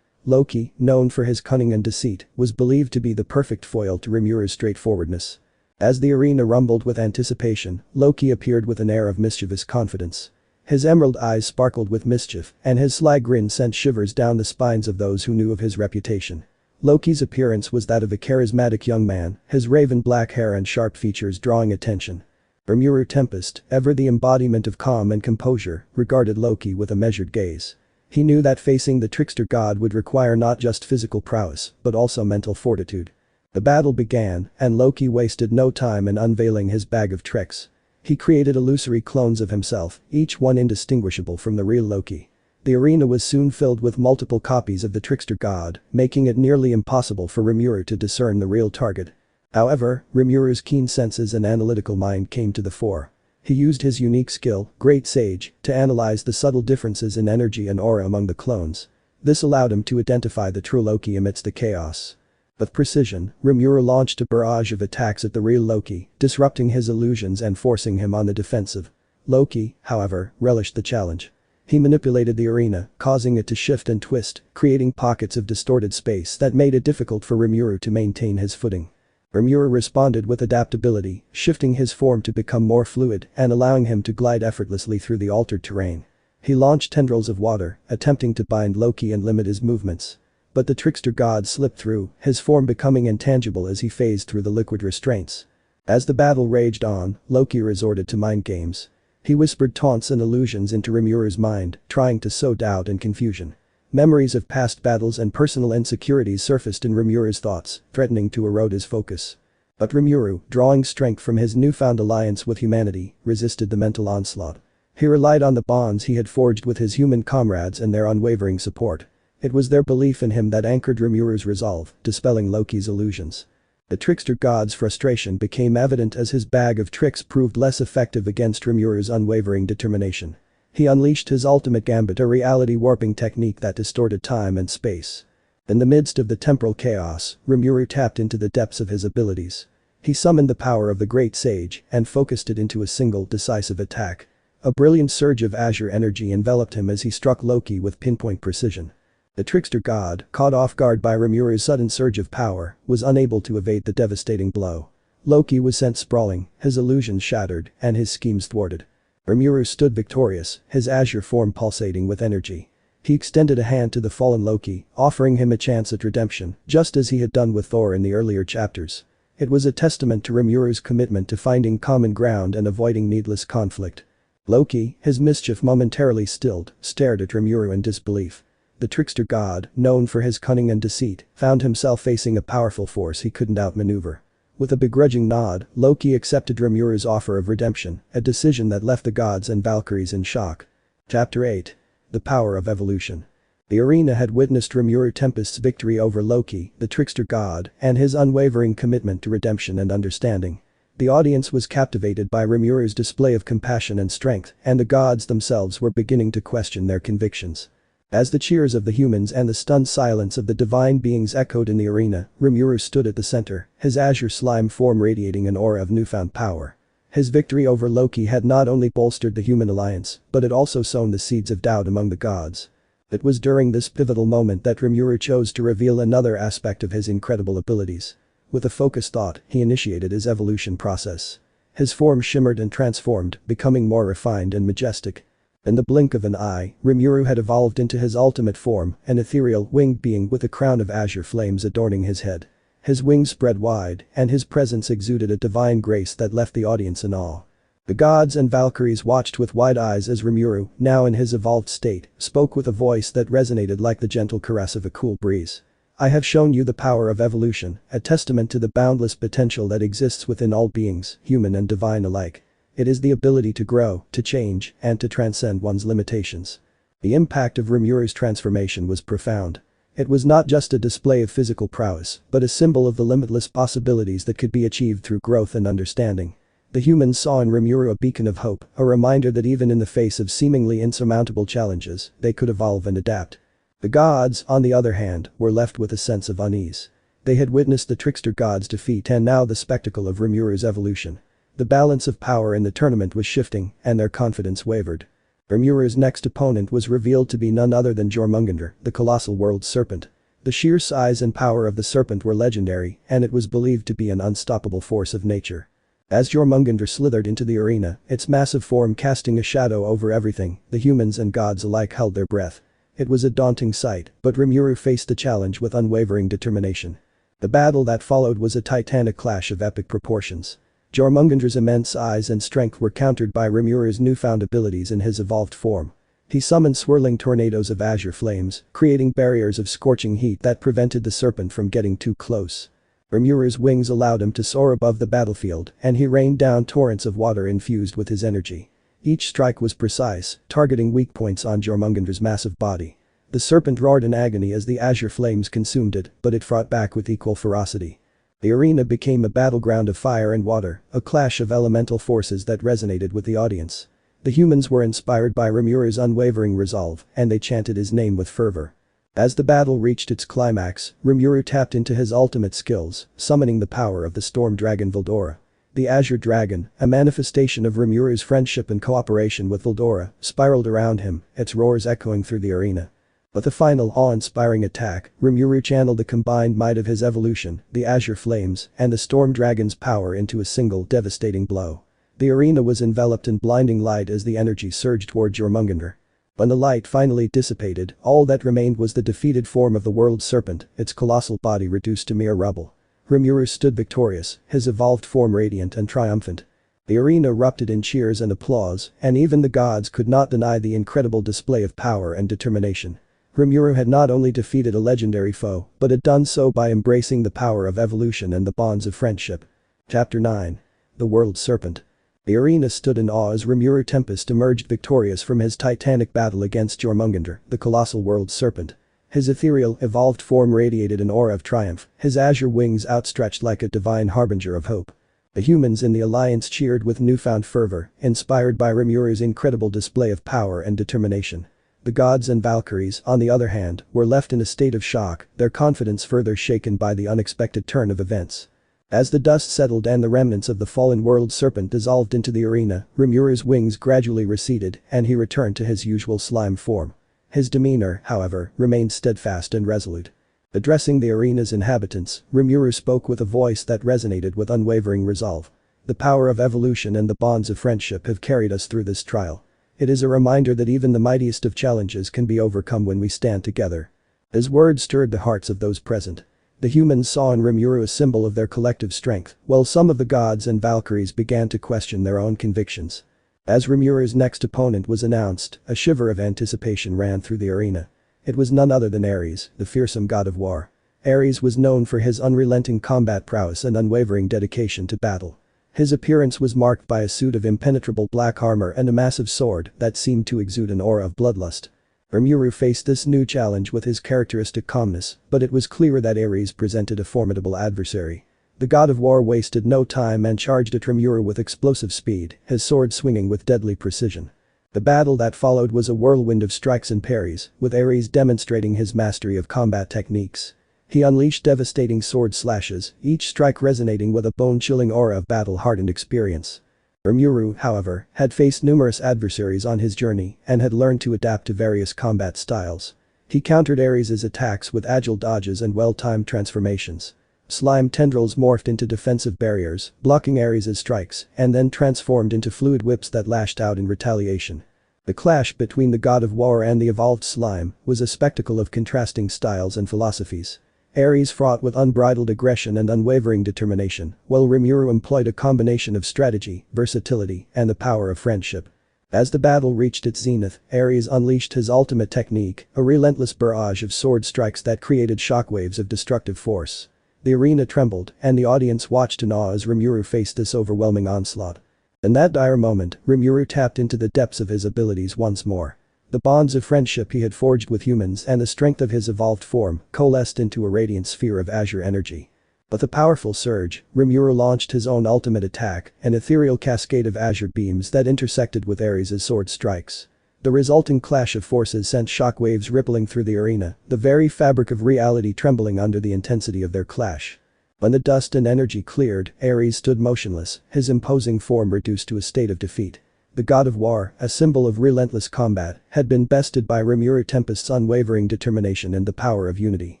Loki, known for his cunning and deceit, was believed to be the perfect foil to Rimuru's straightforwardness. As the arena rumbled with anticipation, Loki appeared with an air of mischievous confidence. His emerald eyes sparkled with mischief, and his sly grin sent shivers down the spines of those who knew of his reputation. Loki's appearance was that of a charismatic young man, his raven black hair and sharp features drawing attention. Rimuru Tempest, ever the embodiment of calm and composure, regarded Loki with a measured gaze. He knew that facing the trickster god would require not just physical prowess, but also mental fortitude. The battle began, and Loki wasted no time in unveiling his bag of tricks. He created illusory clones of himself, each one indistinguishable from the real Loki. The arena was soon filled with multiple copies of the trickster god, making it nearly impossible for Rimuru to discern the real target. However, Rimuru's keen senses and analytical mind came to the fore. He used his unique skill, Great Sage, to analyze the subtle differences in energy and aura among the clones. This allowed him to identify the true Loki amidst the chaos. With precision, Rimuru launched a barrage of attacks at the real Loki, disrupting his illusions and forcing him on the defensive. Loki, however, relished the challenge. He manipulated the arena, causing it to shift and twist, creating pockets of distorted space that made it difficult for Rimuru to maintain his footing. Rimuru responded with adaptability, shifting his form to become more fluid and allowing him to glide effortlessly through the altered terrain. He launched tendrils of water, attempting to bind Loki and limit his movements. But the trickster god slipped through, his form becoming intangible as he phased through the liquid restraints. As the battle raged on, Loki resorted to mind games. He whispered taunts and illusions into Rimuru's mind, trying to sow doubt and confusion. Memories of past battles and personal insecurities surfaced in Rimuru's thoughts, threatening to erode his focus. But Rimuru, drawing strength from his newfound alliance with humanity, resisted the mental onslaught. He relied on the bonds he had forged with his human comrades and their unwavering support. It was their belief in him that anchored Rimuru's resolve, dispelling Loki's illusions. The trickster god's frustration became evident as his bag of tricks proved less effective against Rimuru's unwavering determination. He unleashed his ultimate gambit, a reality warping technique that distorted time and space. In the midst of the temporal chaos, Rimuru tapped into the depths of his abilities. He summoned the power of the Great Sage and focused it into a single, decisive attack. A brilliant surge of azure energy enveloped him as he struck Loki with pinpoint precision. The trickster god, caught off guard by Rimuru's sudden surge of power, was unable to evade the devastating blow. Loki was sent sprawling, his illusions shattered, and his schemes thwarted. Rimuru stood victorious, his azure form pulsating with energy. He extended a hand to the fallen Loki, offering him a chance at redemption, just as he had done with Thor in the earlier chapters. It was a testament to Rimuru's commitment to finding common ground and avoiding needless conflict. Loki, his mischief momentarily stilled, stared at Rimuru in disbelief. The trickster god, known for his cunning and deceit, found himself facing a powerful force he couldn't outmaneuver. With a begrudging nod, Loki accepted Rimuru's offer of redemption, a decision that left the gods and Valkyries in shock. Chapter 8. The Power of Evolution. The arena had witnessed Rimuru Tempest's victory over Loki, the trickster god, and his unwavering commitment to redemption and understanding. The audience was captivated by Rimuru's display of compassion and strength, and the gods themselves were beginning to question their convictions. As the cheers of the humans and the stunned silence of the divine beings echoed in the arena, Rimuru stood at the center, his azure slime form radiating an aura of newfound power. His victory over Loki had not only bolstered the human alliance, but it also sown the seeds of doubt among the gods. It was during this pivotal moment that Rimuru chose to reveal another aspect of his incredible abilities. With a focused thought, he initiated his evolution process. His form shimmered and transformed, becoming more refined and majestic. In the blink of an eye, Rimuru had evolved into his ultimate form, an ethereal, winged being with a crown of azure flames adorning his head. His wings spread wide, and his presence exuded a divine grace that left the audience in awe. The gods and Valkyries watched with wide eyes as Rimuru, now in his evolved state, spoke with a voice that resonated like the gentle caress of a cool breeze. I have shown you the power of evolution, a testament to the boundless potential that exists within all beings, human and divine alike. It is the ability to grow, to change, and to transcend one's limitations. The impact of Rimuru's transformation was profound. It was not just a display of physical prowess, but a symbol of the limitless possibilities that could be achieved through growth and understanding. The humans saw in Rimuru a beacon of hope, a reminder that even in the face of seemingly insurmountable challenges, they could evolve and adapt. The gods, on the other hand, were left with a sense of unease. They had witnessed the trickster god's defeat and now the spectacle of Rimuru's evolution. The balance of power in the tournament was shifting, and their confidence wavered. Rimuru's next opponent was revealed to be none other than Jormungandr, the colossal world serpent. The sheer size and power of the serpent were legendary, and it was believed to be an unstoppable force of nature. As Jormungandr slithered into the arena, its massive form casting a shadow over everything, the humans and gods alike held their breath. It was a daunting sight, but Rimuru faced the challenge with unwavering determination. The battle that followed was a titanic clash of epic proportions. Jormungandr's immense size and strength were countered by Rimuru's newfound abilities in his evolved form. He summoned swirling tornadoes of azure flames, creating barriers of scorching heat that prevented the serpent from getting too close. Rimuru's wings allowed him to soar above the battlefield, and he rained down torrents of water infused with his energy. Each strike was precise, targeting weak points on Jormungandra's massive body. The serpent roared in agony as the azure flames consumed it, but it fought back with equal ferocity. The arena became a battleground of fire and water, a clash of elemental forces that resonated with the audience. The humans were inspired by Rimuru's unwavering resolve, and they chanted his name with fervor. As the battle reached its climax, Rimuru tapped into his ultimate skills, summoning the power of the storm dragon Veldora. The Azure Dragon, a manifestation of Rimuru's friendship and cooperation with Veldora, spiraled around him, its roars echoing through the arena. With the final awe-inspiring attack, Rimuru channeled the combined might of his evolution, the azure flames, and the storm dragon's power into a single devastating blow. The arena was enveloped in blinding light as the energy surged toward Jormungandr. When the light finally dissipated, all that remained was the defeated form of the world serpent, its colossal body reduced to mere rubble. Rimuru stood victorious, his evolved form radiant and triumphant. The arena erupted in cheers and applause, and even the gods could not deny the incredible display of power and determination. Rimuru had not only defeated a legendary foe, but had done so by embracing the power of evolution and the bonds of friendship. Chapter 9. The World Serpent. The arena stood in awe as Rimuru Tempest emerged victorious from his titanic battle against Jormungandr, the colossal world serpent. His ethereal, evolved form radiated an aura of triumph, his azure wings outstretched like a divine harbinger of hope. The humans in the alliance cheered with newfound fervor, inspired by Rimuru's incredible display of power and determination. The gods and Valkyries, on the other hand, were left in a state of shock, their confidence further shaken by the unexpected turn of events. As the dust settled and the remnants of the fallen world serpent dissolved into the arena, Rimuru's wings gradually receded and he returned to his usual slime form. His demeanor, however, remained steadfast and resolute. Addressing the arena's inhabitants, Rimuru spoke with a voice that resonated with unwavering resolve. The power of evolution and the bonds of friendship have carried us through this trial. It is a reminder that even the mightiest of challenges can be overcome when we stand together. His words stirred the hearts of those present. The humans saw in Rimuru a symbol of their collective strength, while some of the gods and Valkyries began to question their own convictions. As Rimuru's next opponent was announced, a shiver of anticipation ran through the arena. It was none other than Ares, the fearsome god of war. Ares was known for his unrelenting combat prowess and unwavering dedication to battle. His appearance was marked by a suit of impenetrable black armor and a massive sword that seemed to exude an aura of bloodlust. Rimuru faced this new challenge with his characteristic calmness, but it was clear that Ares presented a formidable adversary. The god of war wasted no time and charged at Rimuru with explosive speed, his sword swinging with deadly precision. The battle that followed was a whirlwind of strikes and parries, with Ares demonstrating his mastery of combat techniques. He unleashed devastating sword slashes, each strike resonating with a bone-chilling aura of battle-hardened experience. Rimuru, however, had faced numerous adversaries on his journey and had learned to adapt to various combat styles. He countered Ares' attacks with agile dodges and well-timed transformations. Slime tendrils morphed into defensive barriers, blocking Ares' strikes, and then transformed into fluid whips that lashed out in retaliation. The clash between the god of war and the evolved slime was a spectacle of contrasting styles and philosophies. Ares fought with unbridled aggression and unwavering determination, while Rimuru employed a combination of strategy, versatility, and the power of friendship. As the battle reached its zenith, Ares unleashed his ultimate technique, a relentless barrage of sword strikes that created shockwaves of destructive force. The arena trembled, and the audience watched in awe as Rimuru faced this overwhelming onslaught. In that dire moment, Rimuru tapped into the depths of his abilities once more. The bonds of friendship he had forged with humans and the strength of his evolved form coalesced into a radiant sphere of azure energy. With a powerful surge, Rimuru launched his own ultimate attack, an ethereal cascade of azure beams that intersected with Ares' sword strikes. The resulting clash of forces sent shockwaves rippling through the arena, the very fabric of reality trembling under the intensity of their clash. When the dust and energy cleared, Ares stood motionless, his imposing form reduced to a state of defeat. The god of war, a symbol of relentless combat, had been bested by Rimuru Tempest's unwavering determination and the power of unity.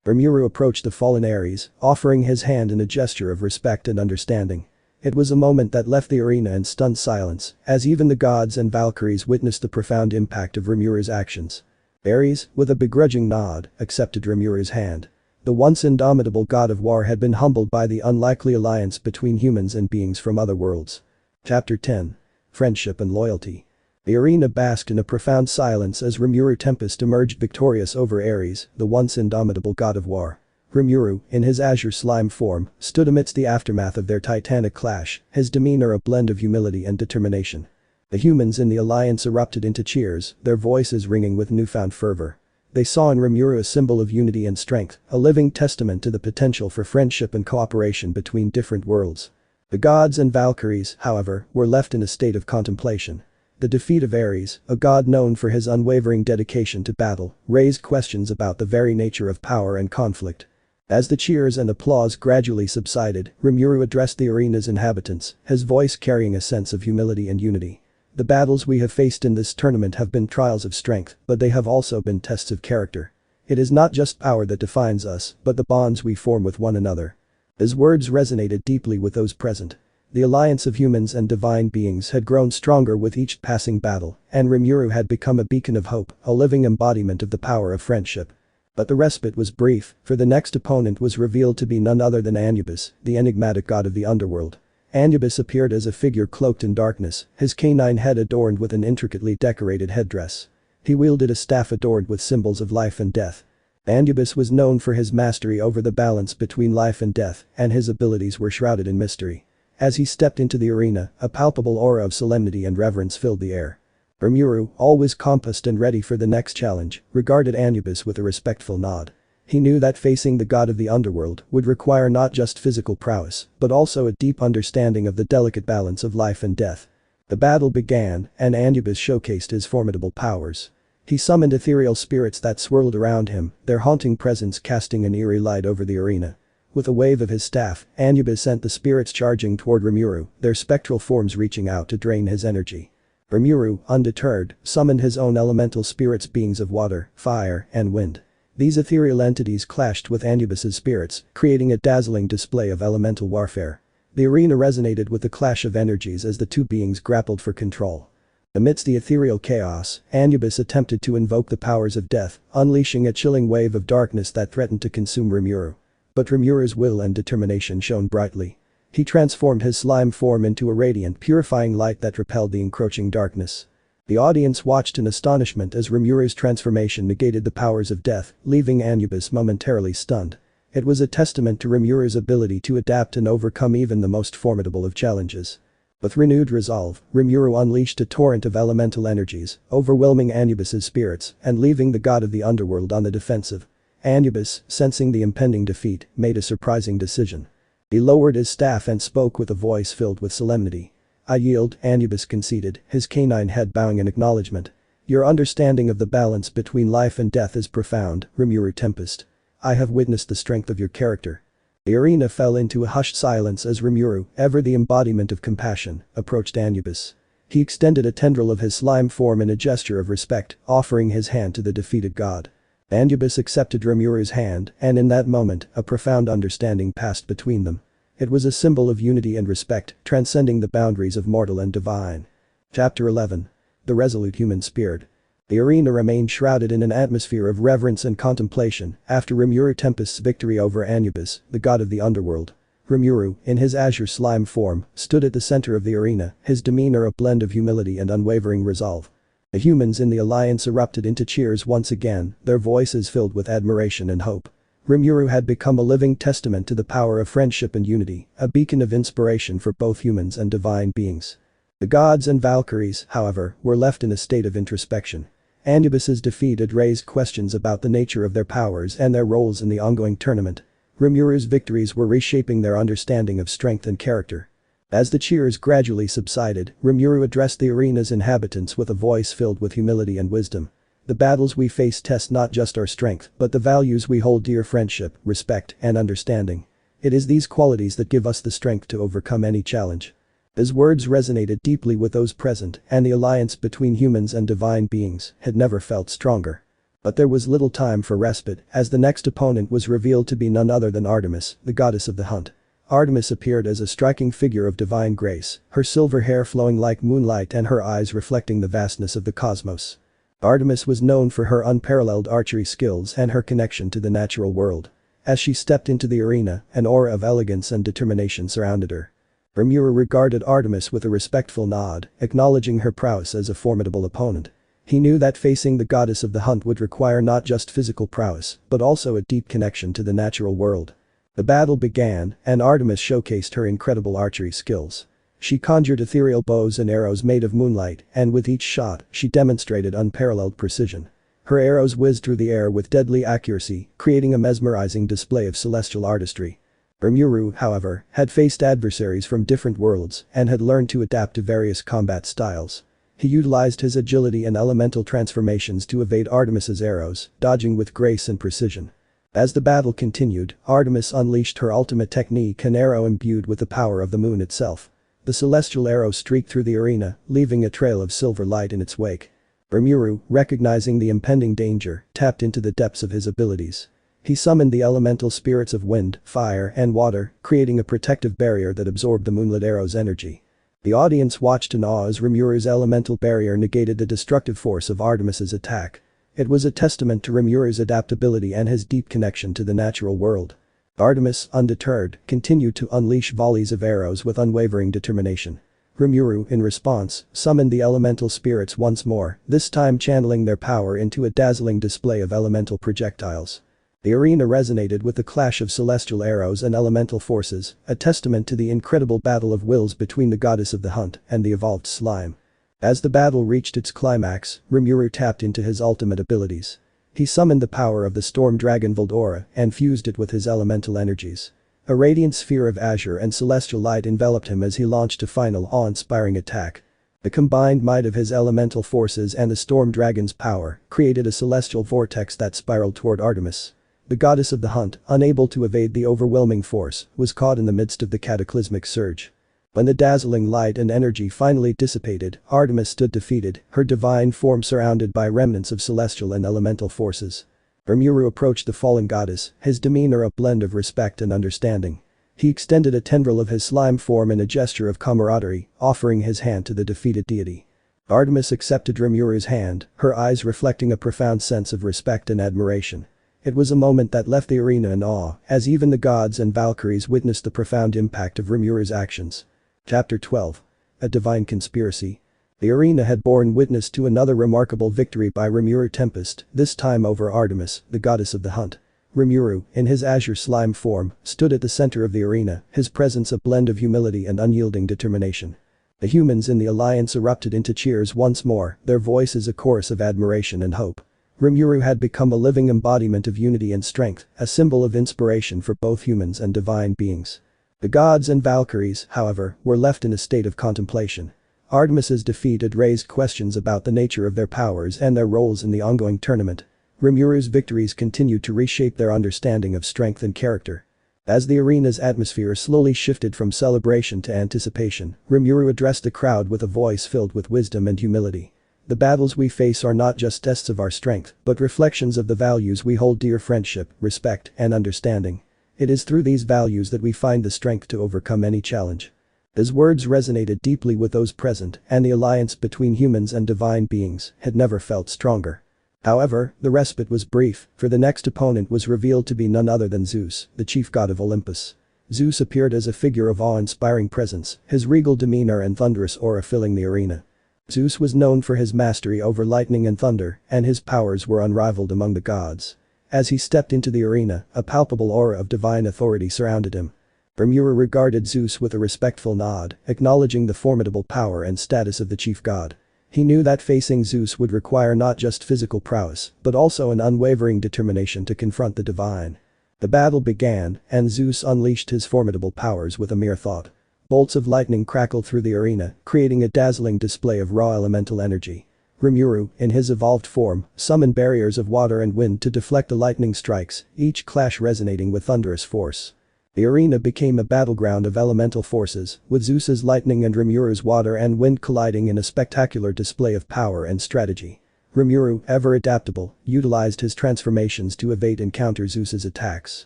Rimuru approached the fallen Ares, offering his hand in a gesture of respect and understanding. It was a moment that left the arena in stunned silence, as even the gods and Valkyries witnessed the profound impact of Rimuru's actions. Ares, with a begrudging nod, accepted Rimuru's hand. The once indomitable god of war had been humbled by the unlikely alliance between humans and beings from other worlds. Chapter 10. Friendship and Loyalty. The arena basked in a profound silence as Rimuru Tempest emerged victorious over Ares, the once indomitable god of war. Rimuru, in his azure slime form, stood amidst the aftermath of their titanic clash, his demeanor a blend of humility and determination. The humans in the alliance erupted into cheers, their voices ringing with newfound fervor. They saw in Rimuru a symbol of unity and strength, a living testament to the potential for friendship and cooperation between different worlds. The gods and Valkyries, however, were left in a state of contemplation. The defeat of Ares, a god known for his unwavering dedication to battle, raised questions about the very nature of power and conflict. As the cheers and applause gradually subsided, Rimuru addressed the arena's inhabitants, his voice carrying a sense of humility and unity. The battles we have faced in this tournament have been trials of strength, but they have also been tests of character. It is not just power that defines us, but the bonds we form with one another. His words resonated deeply with those present. The alliance of humans and divine beings had grown stronger with each passing battle, and Rimuru had become a beacon of hope, a living embodiment of the power of friendship. But the respite was brief, for the next opponent was revealed to be none other than Anubis, the enigmatic god of the underworld. Anubis appeared as a figure cloaked in darkness, his canine head adorned with an intricately decorated headdress. He wielded a staff adorned with symbols of life and death. Anubis was known for his mastery over the balance between life and death, and his abilities were shrouded in mystery. As he stepped into the arena, a palpable aura of solemnity and reverence filled the air. Rimuru, always compassed and ready for the next challenge, regarded Anubis with a respectful nod. He knew that facing the god of the underworld would require not just physical prowess, but also a deep understanding of the delicate balance of life and death. The battle began, and Anubis showcased his formidable powers. He summoned ethereal spirits that swirled around him, their haunting presence casting an eerie light over the arena. With a wave of his staff, Anubis sent the spirits charging toward Rimuru, their spectral forms reaching out to drain his energy. Rimuru, undeterred, summoned his own elemental spirits, beings of water, fire, and wind. These ethereal entities clashed with Anubis's spirits, creating a dazzling display of elemental warfare. The arena resonated with the clash of energies as the two beings grappled for control. Amidst the ethereal chaos, Anubis attempted to invoke the powers of death, unleashing a chilling wave of darkness that threatened to consume Rimuru. But Rimuru's will and determination shone brightly. He transformed his slime form into a radiant, purifying light that repelled the encroaching darkness. The audience watched in astonishment as Rimuru's transformation negated the powers of death, leaving Anubis momentarily stunned. It was a testament to Rimuru's ability to adapt and overcome even the most formidable of challenges. With renewed resolve, Rimuru unleashed a torrent of elemental energies, overwhelming Anubis's spirits and leaving the god of the underworld on the defensive. Anubis, sensing the impending defeat, made a surprising decision. He lowered his staff and spoke with a voice filled with solemnity. "I yield," Anubis conceded, his canine head bowing in acknowledgement. "Your understanding of the balance between life and death is profound, Rimuru Tempest. I have witnessed the strength of your character." The arena fell into a hushed silence as Rimuru, ever the embodiment of compassion, approached Anubis. He extended a tendril of his slime form in a gesture of respect, offering his hand to the defeated god. Anubis accepted Rimuru's hand, and in that moment, a profound understanding passed between them. It was a symbol of unity and respect, transcending the boundaries of mortal and divine. Chapter 11. The Resolute Human Spirit. The arena remained shrouded in an atmosphere of reverence and contemplation after Rimuru Tempest's victory over Anubis, the god of the underworld. Rimuru, in his azure slime form, stood at the center of the arena, his demeanor a blend of humility and unwavering resolve. The humans in the alliance erupted into cheers once again, their voices filled with admiration and hope. Rimuru had become a living testament to the power of friendship and unity, a beacon of inspiration for both humans and divine beings. The gods and Valkyries, however, were left in a state of introspection. Anubis's defeat had raised questions about the nature of their powers and their roles in the ongoing tournament. Rimuru's victories were reshaping their understanding of strength and character. As the cheers gradually subsided, Rimuru addressed the arena's inhabitants with a voice filled with humility and wisdom. The battles we face test not just our strength, but the values we hold dear: friendship, respect, and understanding. It is these qualities that give us the strength to overcome any challenge. His words resonated deeply with those present, and the alliance between humans and divine beings had never felt stronger. But there was little time for respite, as the next opponent was revealed to be none other than Artemis, the goddess of the hunt. Artemis appeared as a striking figure of divine grace, her silver hair flowing like moonlight and her eyes reflecting the vastness of the cosmos. Artemis was known for her unparalleled archery skills and her connection to the natural world. As she stepped into the arena, an aura of elegance and determination surrounded her. Rimuru regarded Artemis with a respectful nod, acknowledging her prowess as a formidable opponent. He knew that facing the goddess of the hunt would require not just physical prowess, but also a deep connection to the natural world. The battle began, and Artemis showcased her incredible archery skills. She conjured ethereal bows and arrows made of moonlight, and with each shot, she demonstrated unparalleled precision. Her arrows whizzed through the air with deadly accuracy, creating a mesmerizing display of celestial artistry. Rimuru, however, had faced adversaries from different worlds and had learned to adapt to various combat styles. He utilized his agility and elemental transformations to evade Artemis's arrows, dodging with grace and precision. As the battle continued, Artemis unleashed her ultimate technique, an arrow imbued with the power of the moon itself. The celestial arrow streaked through the arena, leaving a trail of silver light in its wake. Rimuru, recognizing the impending danger, tapped into the depths of his abilities. He summoned the elemental spirits of wind, fire, and water, creating a protective barrier that absorbed the moonlit arrow's energy. The audience watched in awe as Rimuru's elemental barrier negated the destructive force of Artemis's attack. It was a testament to Rimuru's adaptability and his deep connection to the natural world. Artemis, undeterred, continued to unleash volleys of arrows with unwavering determination. Rimuru, in response, summoned the elemental spirits once more, this time channeling their power into a dazzling display of elemental projectiles. The arena resonated with the clash of celestial arrows and elemental forces, a testament to the incredible battle of wills between the goddess of the hunt and the evolved slime. As the battle reached its climax, Rimuru tapped into his ultimate abilities. He summoned the power of the storm dragon Voldora and fused it with his elemental energies. A radiant sphere of azure and celestial light enveloped him as he launched a final awe-inspiring attack. The combined might of his elemental forces and the storm dragon's power created a celestial vortex that spiraled toward Artemis. The goddess of the hunt, unable to evade the overwhelming force, was caught in the midst of the cataclysmic surge. When the dazzling light and energy finally dissipated, Artemis stood defeated, her divine form surrounded by remnants of celestial and elemental forces. Rimuru approached the fallen goddess, his demeanor a blend of respect and understanding. He extended a tendril of his slime form in a gesture of camaraderie, offering his hand to the defeated deity. Artemis accepted Rimuru's hand, her eyes reflecting a profound sense of respect and admiration. It was a moment that left the arena in awe, as even the gods and Valkyries witnessed the profound impact of Rimuru's actions. Chapter 12. A Divine Conspiracy. The arena had borne witness to another remarkable victory by Rimuru Tempest, this time over Artemis, the goddess of the hunt. Rimuru, in his azure slime form, stood at the center of the arena, his presence a blend of humility and unyielding determination. The humans in the alliance erupted into cheers once more, their voices a chorus of admiration and hope. Rimuru had become a living embodiment of unity and strength, a symbol of inspiration for both humans and divine beings. The gods and Valkyries, however, were left in a state of contemplation. Artemis's defeat had raised questions about the nature of their powers and their roles in the ongoing tournament. Rimuru's victories continued to reshape their understanding of strength and character. As the arena's atmosphere slowly shifted from celebration to anticipation, Rimuru addressed the crowd with a voice filled with wisdom and humility. The battles we face are not just tests of our strength, but reflections of the values we hold dear: friendship, respect, and understanding. It is through these values that we find the strength to overcome any challenge. His words resonated deeply with those present, and the alliance between humans and divine beings had never felt stronger. However, the respite was brief, for the next opponent was revealed to be none other than Zeus, the chief god of Olympus. Zeus appeared as a figure of awe-inspiring presence, his regal demeanor and thunderous aura filling the arena. Zeus was known for his mastery over lightning and thunder, and his powers were unrivaled among the gods. As he stepped into the arena, a palpable aura of divine authority surrounded him. Rimuru regarded Zeus with a respectful nod, acknowledging the formidable power and status of the chief god. He knew that facing Zeus would require not just physical prowess, but also an unwavering determination to confront the divine. The battle began, and Zeus unleashed his formidable powers with a mere thought. Bolts of lightning crackled through the arena, creating a dazzling display of raw elemental energy. Rimuru, in his evolved form, summoned barriers of water and wind to deflect the lightning strikes, each clash resonating with thunderous force. The arena became a battleground of elemental forces, with Zeus's lightning and Rimuru's water and wind colliding in a spectacular display of power and strategy. Rimuru, ever adaptable, utilized his transformations to evade and counter Zeus's attacks.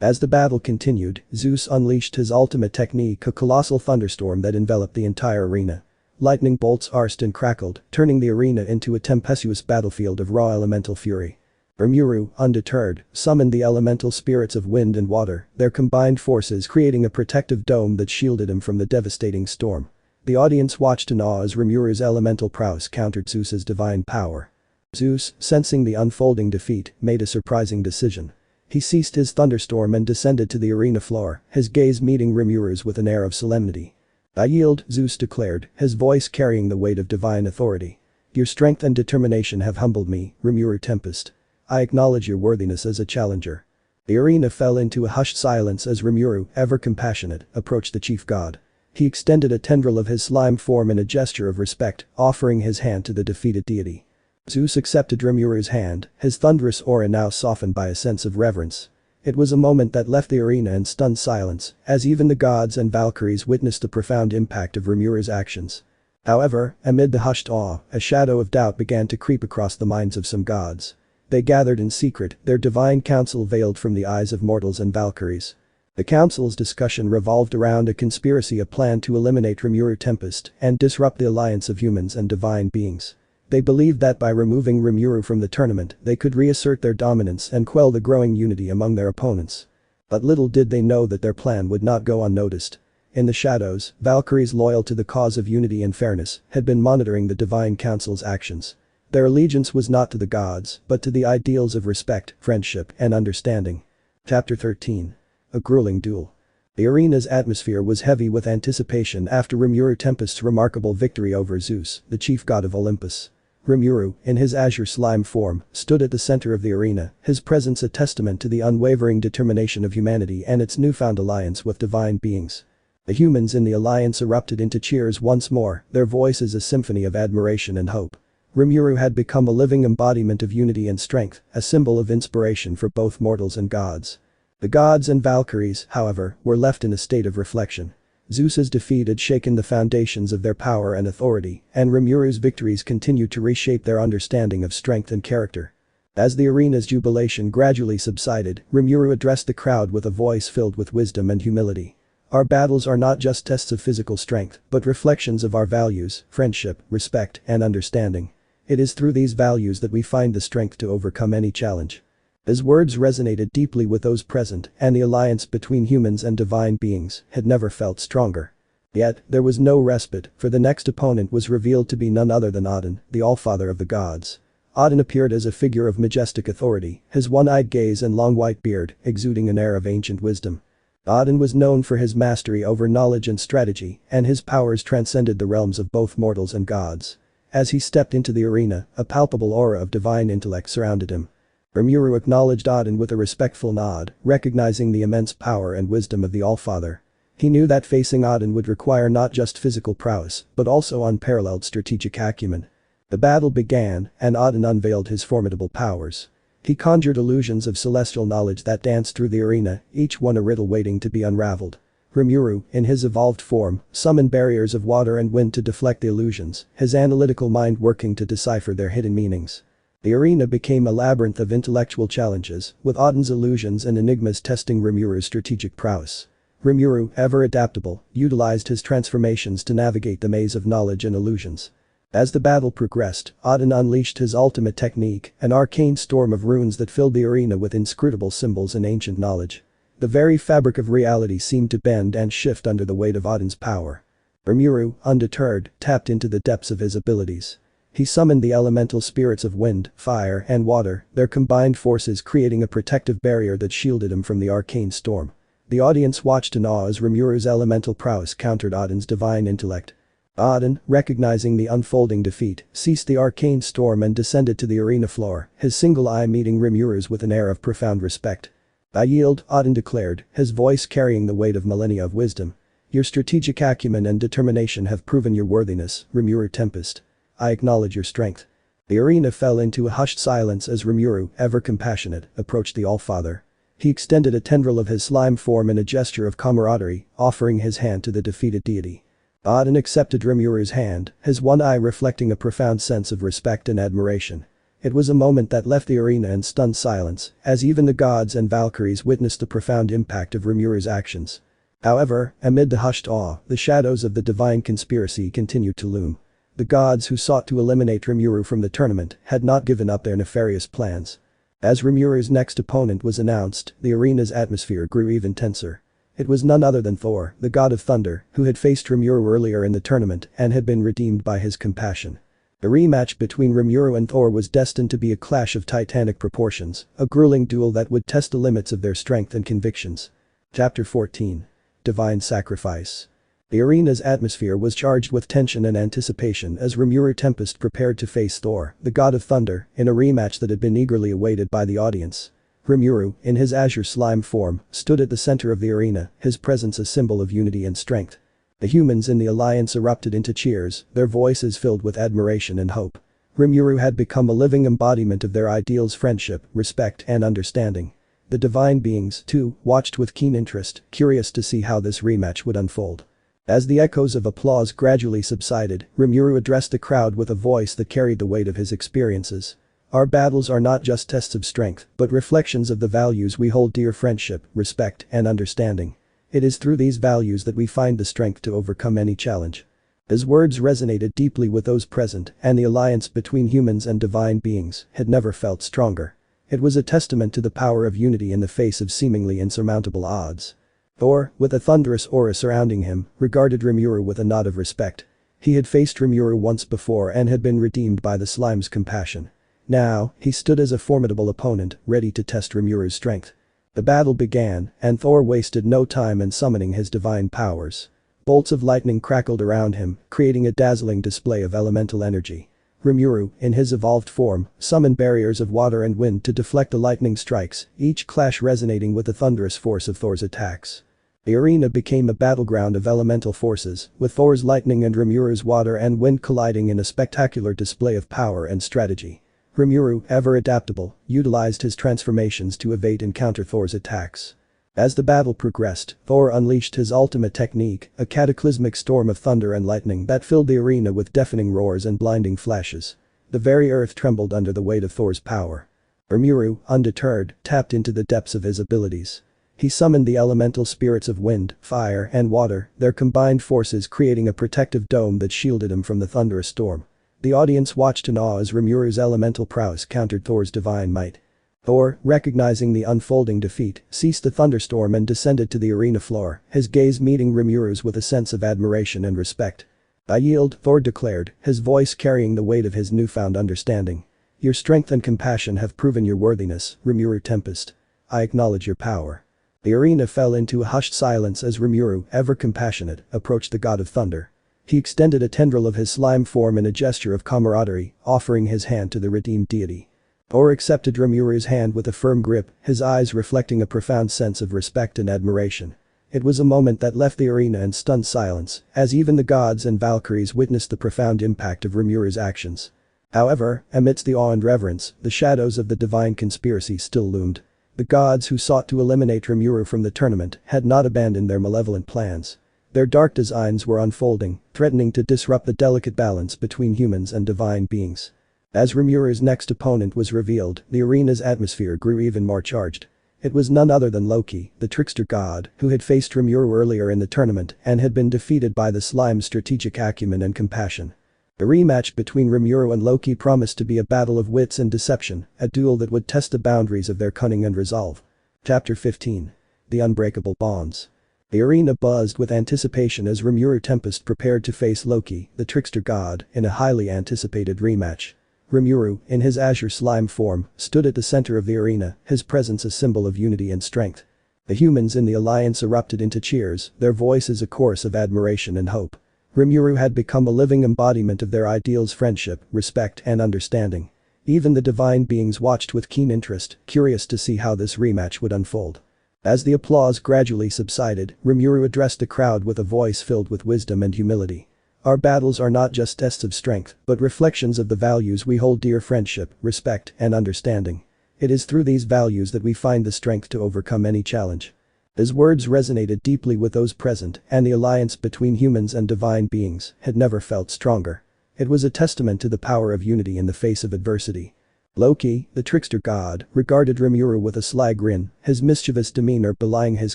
As the battle continued, Zeus unleashed his ultimate technique, a colossal thunderstorm that enveloped the entire arena. Lightning bolts arced and crackled, turning the arena into a tempestuous battlefield of raw elemental fury. Rimuru, undeterred, summoned the elemental spirits of wind and water, their combined forces creating a protective dome that shielded him from the devastating storm. The audience watched in awe as Rimuru's elemental prowess countered Zeus's divine power. Zeus, sensing the unfolding defeat, made a surprising decision. He ceased his thunderstorm and descended to the arena floor, his gaze meeting Rimuru's with an air of solemnity. "I yield," Zeus declared, his voice carrying the weight of divine authority. "Your strength and determination have humbled me, Rimuru Tempest. I acknowledge your worthiness as a challenger." The arena fell into a hushed silence as Rimuru, ever compassionate, approached the chief god. He extended a tendril of his slime form in a gesture of respect, offering his hand to the defeated deity. Zeus accepted Rimuru's hand, his thunderous aura now softened by a sense of reverence. It was a moment that left the arena in stunned silence, as even the gods and Valkyries witnessed the profound impact of Rimuru's actions. However, amid the hushed awe, a shadow of doubt began to creep across the minds of some gods. They gathered in secret, their divine council veiled from the eyes of mortals and Valkyries. The council's discussion revolved around a conspiracy, a plan to eliminate Rimuru Tempest and disrupt the alliance of humans and divine beings. They believed that by removing Rimuru from the tournament, they could reassert their dominance and quell the growing unity among their opponents. But little did they know that their plan would not go unnoticed. In the shadows, Valkyries loyal to the cause of unity and fairness had been monitoring the Divine Council's actions. Their allegiance was not to the gods, but to the ideals of respect, friendship, and understanding. Chapter 13. A grueling duel. The arena's atmosphere was heavy with anticipation after Rimuru Tempest's remarkable victory over Zeus, the chief god of Olympus. Rimuru, in his azure slime form, stood at the center of the arena, his presence a testament to the unwavering determination of humanity and its newfound alliance with divine beings. The humans in the alliance erupted into cheers once more, their voices a symphony of admiration and hope. Rimuru had become a living embodiment of unity and strength, a symbol of inspiration for both mortals and gods. The gods and Valkyries, however, were left in a state of reflection. Zeus's defeat had shaken the foundations of their power and authority, and Rimuru's victories continued to reshape their understanding of strength and character. As the arena's jubilation gradually subsided, Rimuru addressed the crowd with a voice filled with wisdom and humility. "Our battles are not just tests of physical strength, but reflections of our values, friendship, respect, and understanding. It is through these values that we find the strength to overcome any challenge." His words resonated deeply with those present, and the alliance between humans and divine beings had never felt stronger. Yet, there was no respite, for the next opponent was revealed to be none other than Odin, the Allfather of the gods. Odin appeared as a figure of majestic authority, his one-eyed gaze and long white beard exuding an air of ancient wisdom. Odin was known for his mastery over knowledge and strategy, and his powers transcended the realms of both mortals and gods. As he stepped into the arena, a palpable aura of divine intellect surrounded him. Rimuru acknowledged Odin with a respectful nod, recognizing the immense power and wisdom of the Allfather. He knew that facing Odin would require not just physical prowess, but also unparalleled strategic acumen. The battle began, and Odin unveiled his formidable powers. He conjured illusions of celestial knowledge that danced through the arena, each one a riddle waiting to be unraveled. Rimuru, in his evolved form, summoned barriers of water and wind to deflect the illusions, his analytical mind working to decipher their hidden meanings. The arena became a labyrinth of intellectual challenges, with Odin's illusions and enigmas testing Rimuru's strategic prowess. Rimuru, ever adaptable, utilized his transformations to navigate the maze of knowledge and illusions. As the battle progressed, Odin unleashed his ultimate technique, an arcane storm of runes that filled the arena with inscrutable symbols and ancient knowledge. The very fabric of reality seemed to bend and shift under the weight of Odin's power. Rimuru, undeterred, tapped into the depths of his abilities. He summoned the elemental spirits of wind, fire, and water, their combined forces creating a protective barrier that shielded him from the arcane storm. The audience watched in awe as Rimuru's elemental prowess countered Odin's divine intellect. Odin, recognizing the unfolding defeat, ceased the arcane storm and descended to the arena floor, his single eye meeting Rimuru's with an air of profound respect. "I yield," Odin declared, his voice carrying the weight of millennia of wisdom. "Your strategic acumen and determination have proven your worthiness, Rimuru Tempest. I acknowledge your strength." The arena fell into a hushed silence as Rimuru, ever compassionate, approached the Allfather. He extended a tendril of his slime form in a gesture of camaraderie, offering his hand to the defeated deity. Odin accepted Rimuru's hand, his one eye reflecting a profound sense of respect and admiration. It was a moment that left the arena in stunned silence, as even the gods and Valkyries witnessed the profound impact of Rimuru's actions. However, amid the hushed awe, the shadows of the divine conspiracy continued to loom. The gods who sought to eliminate Rimuru from the tournament had not given up their nefarious plans. As Rimuru's next opponent was announced, the arena's atmosphere grew even tenser. It was none other than Thor, the god of thunder, who had faced Rimuru earlier in the tournament and had been redeemed by his compassion. The rematch between Rimuru and Thor was destined to be a clash of titanic proportions, a grueling duel that would test the limits of their strength and convictions. Chapter 14. Divine Sacrifice. The arena's atmosphere was charged with tension and anticipation as Rimuru Tempest prepared to face Thor, the god of thunder, in a rematch that had been eagerly awaited by the audience. Rimuru, in his azure slime form, stood at the center of the arena, his presence a symbol of unity and strength. The humans in the alliance erupted into cheers, their voices filled with admiration and hope. Rimuru had become a living embodiment of their ideals: friendship, respect, and understanding. The divine beings, too, watched with keen interest, curious to see how this rematch would unfold. As the echoes of applause gradually subsided, Rimuru addressed the crowd with a voice that carried the weight of his experiences. "Our battles are not just tests of strength, but reflections of the values we hold dear: friendship, respect, and understanding. It is through these values that we find the strength to overcome any challenge." His words resonated deeply with those present, and the alliance between humans and divine beings had never felt stronger. It was a testament to the power of unity in the face of seemingly insurmountable odds. Thor, with a thunderous aura surrounding him, regarded Rimuru with a nod of respect. He had faced Rimuru once before and had been redeemed by the slime's compassion. Now, he stood as a formidable opponent, ready to test Rimuru's strength. The battle began, and Thor wasted no time in summoning his divine powers. Bolts of lightning crackled around him, creating a dazzling display of elemental energy. Rimuru, in his evolved form, summoned barriers of water and wind to deflect the lightning strikes, each clash resonating with the thunderous force of Thor's attacks. The arena became a battleground of elemental forces, with Thor's lightning and Rimuru's water and wind colliding in a spectacular display of power and strategy. Rimuru, ever adaptable, utilized his transformations to evade and counter Thor's attacks. As the battle progressed, Thor unleashed his ultimate technique, a cataclysmic storm of thunder and lightning that filled the arena with deafening roars and blinding flashes. The very earth trembled under the weight of Thor's power. Rimuru, undeterred, tapped into the depths of his abilities. He summoned the elemental spirits of wind, fire, and water, their combined forces creating a protective dome that shielded him from the thunderous storm. The audience watched in awe as Rimuru's elemental prowess countered Thor's divine might. Thor, recognizing the unfolding defeat, ceased the thunderstorm and descended to the arena floor, his gaze meeting Rimuru's with a sense of admiration and respect. "I yield," Thor declared, his voice carrying the weight of his newfound understanding. "Your strength and compassion have proven your worthiness, Rimuru Tempest. I acknowledge your power." The arena fell into a hushed silence as Rimuru, ever compassionate, approached the god of thunder. He extended a tendril of his slime form in a gesture of camaraderie, offering his hand to the redeemed deity. Thor accepted Rimuru's hand with a firm grip, his eyes reflecting a profound sense of respect and admiration. It was a moment that left the arena in stunned silence, as even the gods and Valkyries witnessed the profound impact of Rimuru's actions. However, amidst the awe and reverence, the shadows of the divine conspiracy still loomed. The gods who sought to eliminate Rimuru from the tournament had not abandoned their malevolent plans. Their dark designs were unfolding, threatening to disrupt the delicate balance between humans and divine beings. As Rimuru's next opponent was revealed, the arena's atmosphere grew even more charged. It was none other than Loki, the trickster god, who had faced Rimuru earlier in the tournament and had been defeated by the slime's strategic acumen and compassion. The rematch between Rimuru and Loki promised to be a battle of wits and deception, a duel that would test the boundaries of their cunning and resolve. Chapter 15. The Unbreakable Bonds. The arena buzzed with anticipation as Rimuru Tempest prepared to face Loki, the trickster god, in a highly anticipated rematch. Rimuru, in his azure slime form, stood at the center of the arena, his presence a symbol of unity and strength. The humans in the alliance erupted into cheers, their voices a chorus of admiration and hope. Rimuru had become a living embodiment of their ideals: friendship, respect, and understanding. Even the divine beings watched with keen interest, curious to see how this rematch would unfold. As the applause gradually subsided, Rimuru addressed the crowd with a voice filled with wisdom and humility. Our battles are not just tests of strength, but reflections of the values we hold dear: friendship, respect, and understanding. It is through these values that we find the strength to overcome any challenge. His words resonated deeply with those present, and the alliance between humans and divine beings had never felt stronger. It was a testament to the power of unity in the face of adversity. Loki, the trickster god, regarded Rimuru with a sly grin, his mischievous demeanor belying his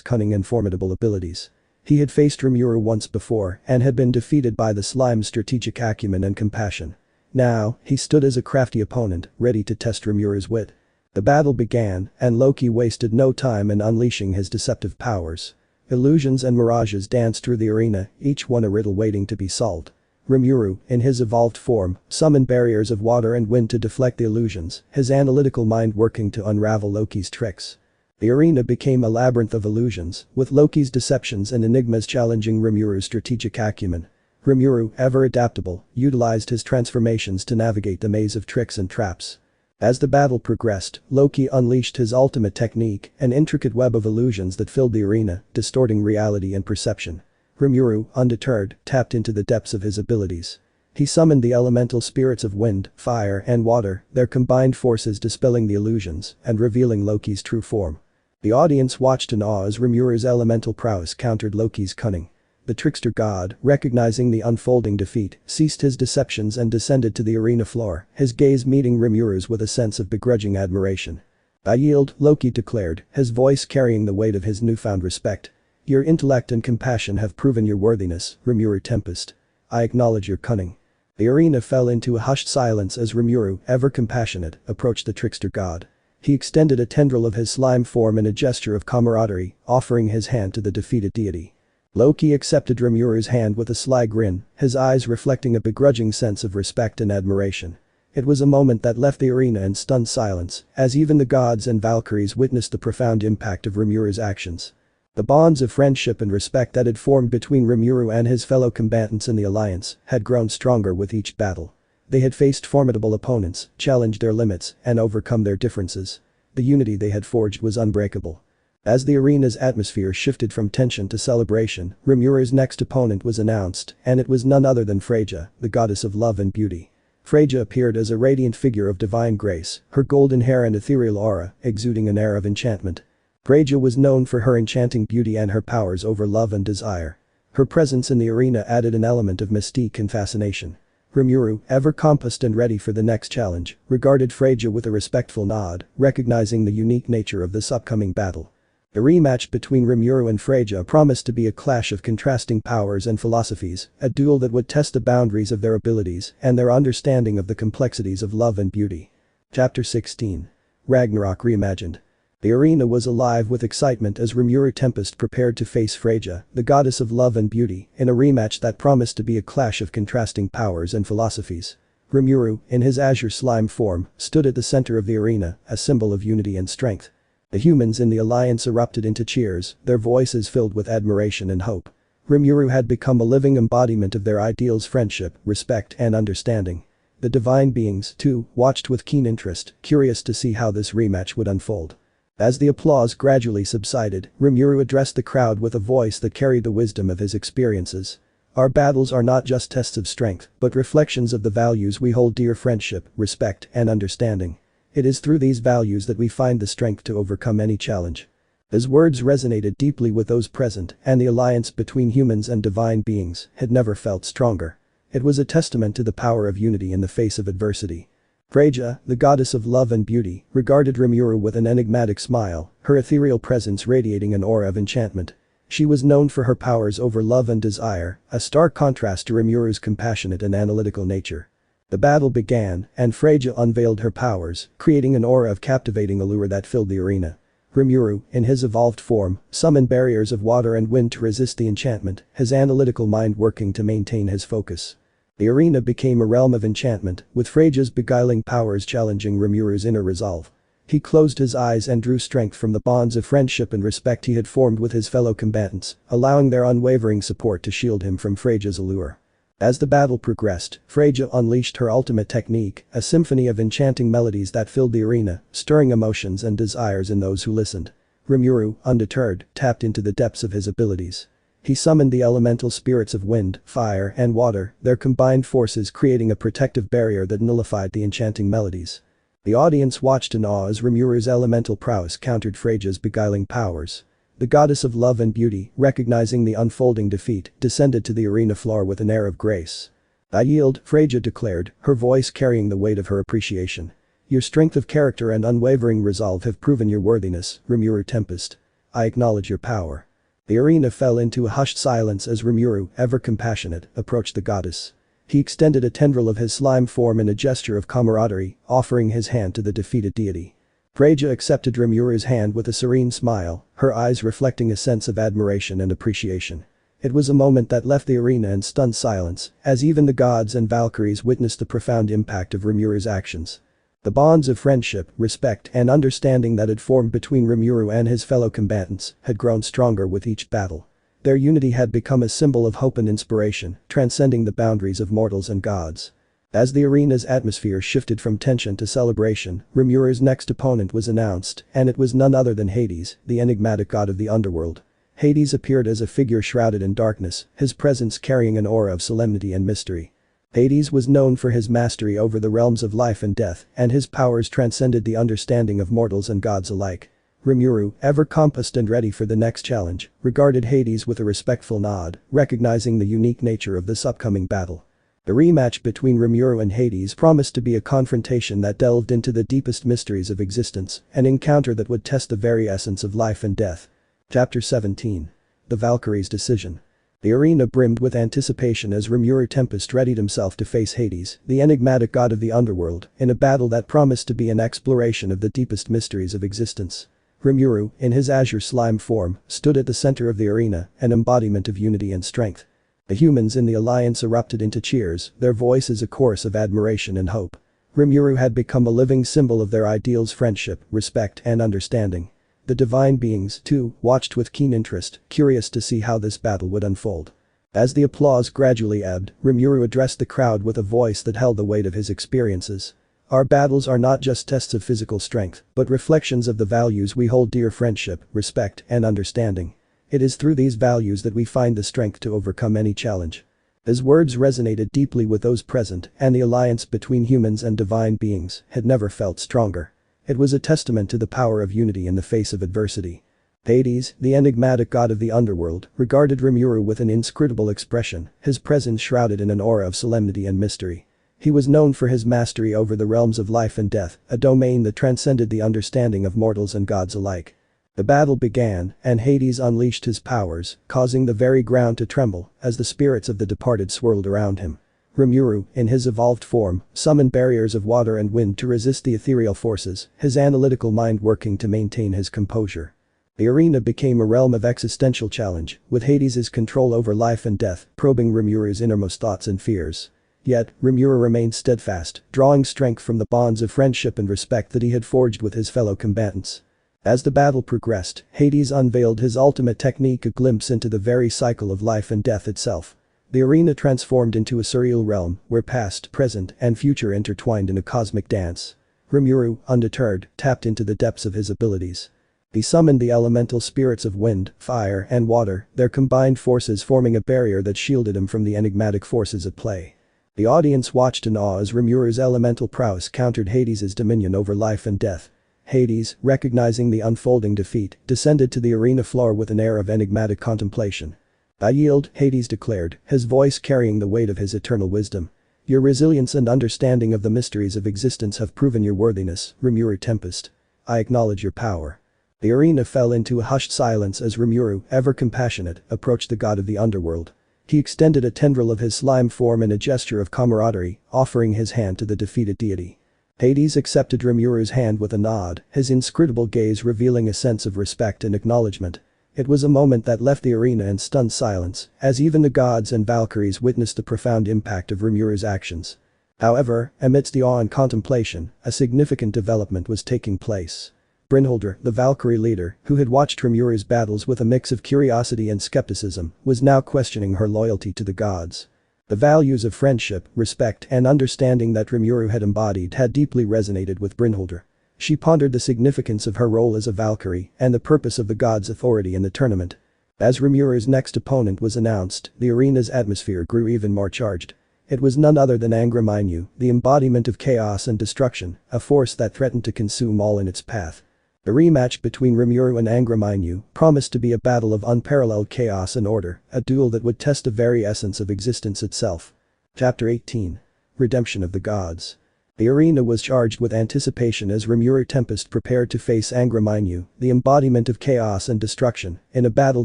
cunning and formidable abilities. He had faced Rimuru once before and had been defeated by the slime's strategic acumen and compassion. Now, he stood as a crafty opponent, ready to test Rimuru's wit. The battle began, and Loki wasted no time in unleashing his deceptive powers. Illusions and mirages danced through the arena, each one a riddle waiting to be solved. Rimuru, in his evolved form, summoned barriers of water and wind to deflect the illusions, his analytical mind working to unravel Loki's tricks. The arena became a labyrinth of illusions, with Loki's deceptions and enigmas challenging Rimuru's strategic acumen. Rimuru, ever adaptable, utilized his transformations to navigate the maze of tricks and traps. As the battle progressed, Loki unleashed his ultimate technique, an intricate web of illusions that filled the arena, distorting reality and perception. Rimuru, undeterred, tapped into the depths of his abilities. He summoned the elemental spirits of wind, fire, and water, their combined forces dispelling the illusions and revealing Loki's true form. The audience watched in awe as Rimuru's elemental prowess countered Loki's cunning. The trickster god, recognizing the unfolding defeat, ceased his deceptions and descended to the arena floor, his gaze meeting Rimuru's with a sense of begrudging admiration. "I yield," Loki declared, his voice carrying the weight of his newfound respect. "Your intellect and compassion have proven your worthiness, Rimuru Tempest. I acknowledge your cunning." The arena fell into a hushed silence as Rimuru, ever compassionate, approached the trickster god. He extended a tendril of his slime form in a gesture of camaraderie, offering his hand to the defeated deity. Loki accepted Rimuru's hand with a sly grin, his eyes reflecting a begrudging sense of respect and admiration. It was a moment that left the arena in stunned silence, as even the gods and Valkyries witnessed the profound impact of Rimuru's actions. The bonds of friendship and respect that had formed between Rimuru and his fellow combatants in the alliance had grown stronger with each battle. They had faced formidable opponents, challenged their limits, and overcome their differences. The unity they had forged was unbreakable. As the arena's atmosphere shifted from tension to celebration, Rimuru's next opponent was announced, and it was none other than Freyja, the goddess of love and beauty. Freyja appeared as a radiant figure of divine grace, her golden hair and ethereal aura exuding an air of enchantment. Freyja was known for her enchanting beauty and her powers over love and desire. Her presence in the arena added an element of mystique and fascination. Rimuru, ever compassed and ready for the next challenge, regarded Freyja with a respectful nod, recognizing the unique nature of this upcoming battle. The rematch between Rimuru and Freyja promised to be a clash of contrasting powers and philosophies, a duel that would test the boundaries of their abilities and their understanding of the complexities of love and beauty. Chapter 16. Ragnarok Reimagined. The arena was alive with excitement as Rimuru Tempest prepared to face Freyja, the goddess of love and beauty, in a rematch that promised to be a clash of contrasting powers and philosophies. Rimuru, in his azure slime form, stood at the center of the arena, a symbol of unity and strength. The humans in the alliance erupted into cheers, their voices filled with admiration and hope. Rimuru had become a living embodiment of their ideals: friendship, respect, and understanding. The divine beings, too, watched with keen interest, curious to see how this rematch would unfold. As the applause gradually subsided, Rimuru addressed the crowd with a voice that carried the wisdom of his experiences. "Our battles are not just tests of strength, but reflections of the values we hold dear: friendship, respect, and understanding. It is through these values that we find the strength to overcome any challenge." His words resonated deeply with those present, and the alliance between humans and divine beings had never felt stronger. It was a testament to the power of unity in the face of adversity. Freyja, the goddess of love and beauty, regarded Rimuru with an enigmatic smile, her ethereal presence radiating an aura of enchantment. She was known for her powers over love and desire, a stark contrast to Rimuru's compassionate and analytical nature. The battle began, and Freyja unveiled her powers, creating an aura of captivating allure that filled the arena. Rimuru, in his evolved form, summoned barriers of water and wind to resist the enchantment, his analytical mind working to maintain his focus. The arena became a realm of enchantment, with Freyja's beguiling powers challenging Rimuru's inner resolve. He closed his eyes and drew strength from the bonds of friendship and respect he had formed with his fellow combatants, allowing their unwavering support to shield him from Freyja's allure. As the battle progressed, Freyja unleashed her ultimate technique, a symphony of enchanting melodies that filled the arena, stirring emotions and desires in those who listened. Rimuru, undeterred, tapped into the depths of his abilities. He summoned the elemental spirits of wind, fire, and water, their combined forces creating a protective barrier that nullified the enchanting melodies. The audience watched in awe as Rimuru's elemental prowess countered Freyja's beguiling powers. The goddess of love and beauty, recognizing the unfolding defeat, descended to the arena floor with an air of grace. "I yield," Freyja declared, her voice carrying the weight of her appreciation. "Your strength of character and unwavering resolve have proven your worthiness, Rimuru Tempest. I acknowledge your power." The arena fell into a hushed silence as Rimuru, ever compassionate, approached the goddess. He extended a tendril of his slime form in a gesture of camaraderie, offering his hand to the defeated deity. Freyja accepted Rimuru's hand with a serene smile, her eyes reflecting a sense of admiration and appreciation. It was a moment that left the arena in stunned silence, as even the gods and Valkyries witnessed the profound impact of Rimuru's actions. The bonds of friendship, respect, and understanding that had formed between Rimuru and his fellow combatants had grown stronger with each battle. Their unity had become a symbol of hope and inspiration, transcending the boundaries of mortals and gods. As the arena's atmosphere shifted from tension to celebration, Rimuru's next opponent was announced, and it was none other than Hades, the enigmatic god of the underworld. Hades appeared as a figure shrouded in darkness, his presence carrying an aura of solemnity and mystery. Hades was known for his mastery over the realms of life and death, and his powers transcended the understanding of mortals and gods alike. Rimuru, ever compassed and ready for the next challenge, regarded Hades with a respectful nod, recognizing the unique nature of this upcoming battle. The rematch between Rimuru and Hades promised to be a confrontation that delved into the deepest mysteries of existence, an encounter that would test the very essence of life and death. Chapter 17. The Valkyrie's Decision. The arena brimmed with anticipation as Rimuru Tempest readied himself to face Hades, the enigmatic god of the underworld, in a battle that promised to be an exploration of the deepest mysteries of existence. Rimuru, in his azure slime form, stood at the center of the arena, an embodiment of unity and strength. The humans in the alliance erupted into cheers, their voices a chorus of admiration and hope. Rimuru had become a living symbol of their ideals: friendship, respect, and understanding. The divine beings, too, watched with keen interest, curious to see how this battle would unfold. As the applause gradually ebbed, Rimuru addressed the crowd with a voice that held the weight of his experiences. "Our battles are not just tests of physical strength, but reflections of the values we hold dear: friendship, respect, and understanding. It is through these values that we find the strength to overcome any challenge." His words resonated deeply with those present, and the alliance between humans and divine beings had never felt stronger. It was a testament to the power of unity in the face of adversity. Hades, the enigmatic god of the underworld, regarded Rimuru with an inscrutable expression, his presence shrouded in an aura of solemnity and mystery. He was known for his mastery over the realms of life and death, a domain that transcended the understanding of mortals and gods alike. The battle began, and Hades unleashed his powers, causing the very ground to tremble as the spirits of the departed swirled around him. Rimuru, in his evolved form, summoned barriers of water and wind to resist the ethereal forces, his analytical mind working to maintain his composure. The arena became a realm of existential challenge, with Hades' control over life and death probing Rimuru's innermost thoughts and fears. Yet, Rimuru remained steadfast, drawing strength from the bonds of friendship and respect that he had forged with his fellow combatants. As the battle progressed, Hades unveiled his ultimate technique, a glimpse into the very cycle of life and death itself. The arena transformed into a surreal realm where past, present, and future intertwined in a cosmic dance. Rimuru, undeterred, tapped into the depths of his abilities. He summoned the elemental spirits of wind, fire, and water, their combined forces forming a barrier that shielded him from the enigmatic forces at play. The audience watched in awe as Rimuru's elemental prowess countered Hades' dominion over life and death. Hades, recognizing the unfolding defeat, descended to the arena floor with an air of enigmatic contemplation. "I yield," Hades declared, his voice carrying the weight of his eternal wisdom. "Your resilience and understanding of the mysteries of existence have proven your worthiness, Rimuru Tempest. I acknowledge your power." The arena fell into a hushed silence as Rimuru, ever compassionate, approached the god of the underworld. He extended a tendril of his slime form in a gesture of camaraderie, offering his hand to the defeated deity. Hades accepted Rimuru's hand with a nod, his inscrutable gaze revealing a sense of respect and acknowledgement. It was a moment that left the arena in stunned silence, as even the gods and Valkyries witnessed the profound impact of Rimuru's actions. However, amidst the awe and contemplation, a significant development was taking place. Brynhildr, the Valkyrie leader, who had watched Rimuru's battles with a mix of curiosity and skepticism, was now questioning her loyalty to the gods. The values of friendship, respect and understanding that Rimuru had embodied had deeply resonated with Brynhildr. She pondered the significance of her role as a Valkyrie and the purpose of the god's authority in the tournament. As Rimuru's next opponent was announced, the arena's atmosphere grew even more charged. It was none other than Angraminyu, the embodiment of chaos and destruction, a force that threatened to consume all in its path. The rematch between Rimuru and Angraminyu promised to be a battle of unparalleled chaos and order, a duel that would test the very essence of existence itself. Chapter 18. Redemption of the Gods. The arena was charged with anticipation as Rimuru Tempest prepared to face Angraminyu, the embodiment of chaos and destruction, in a battle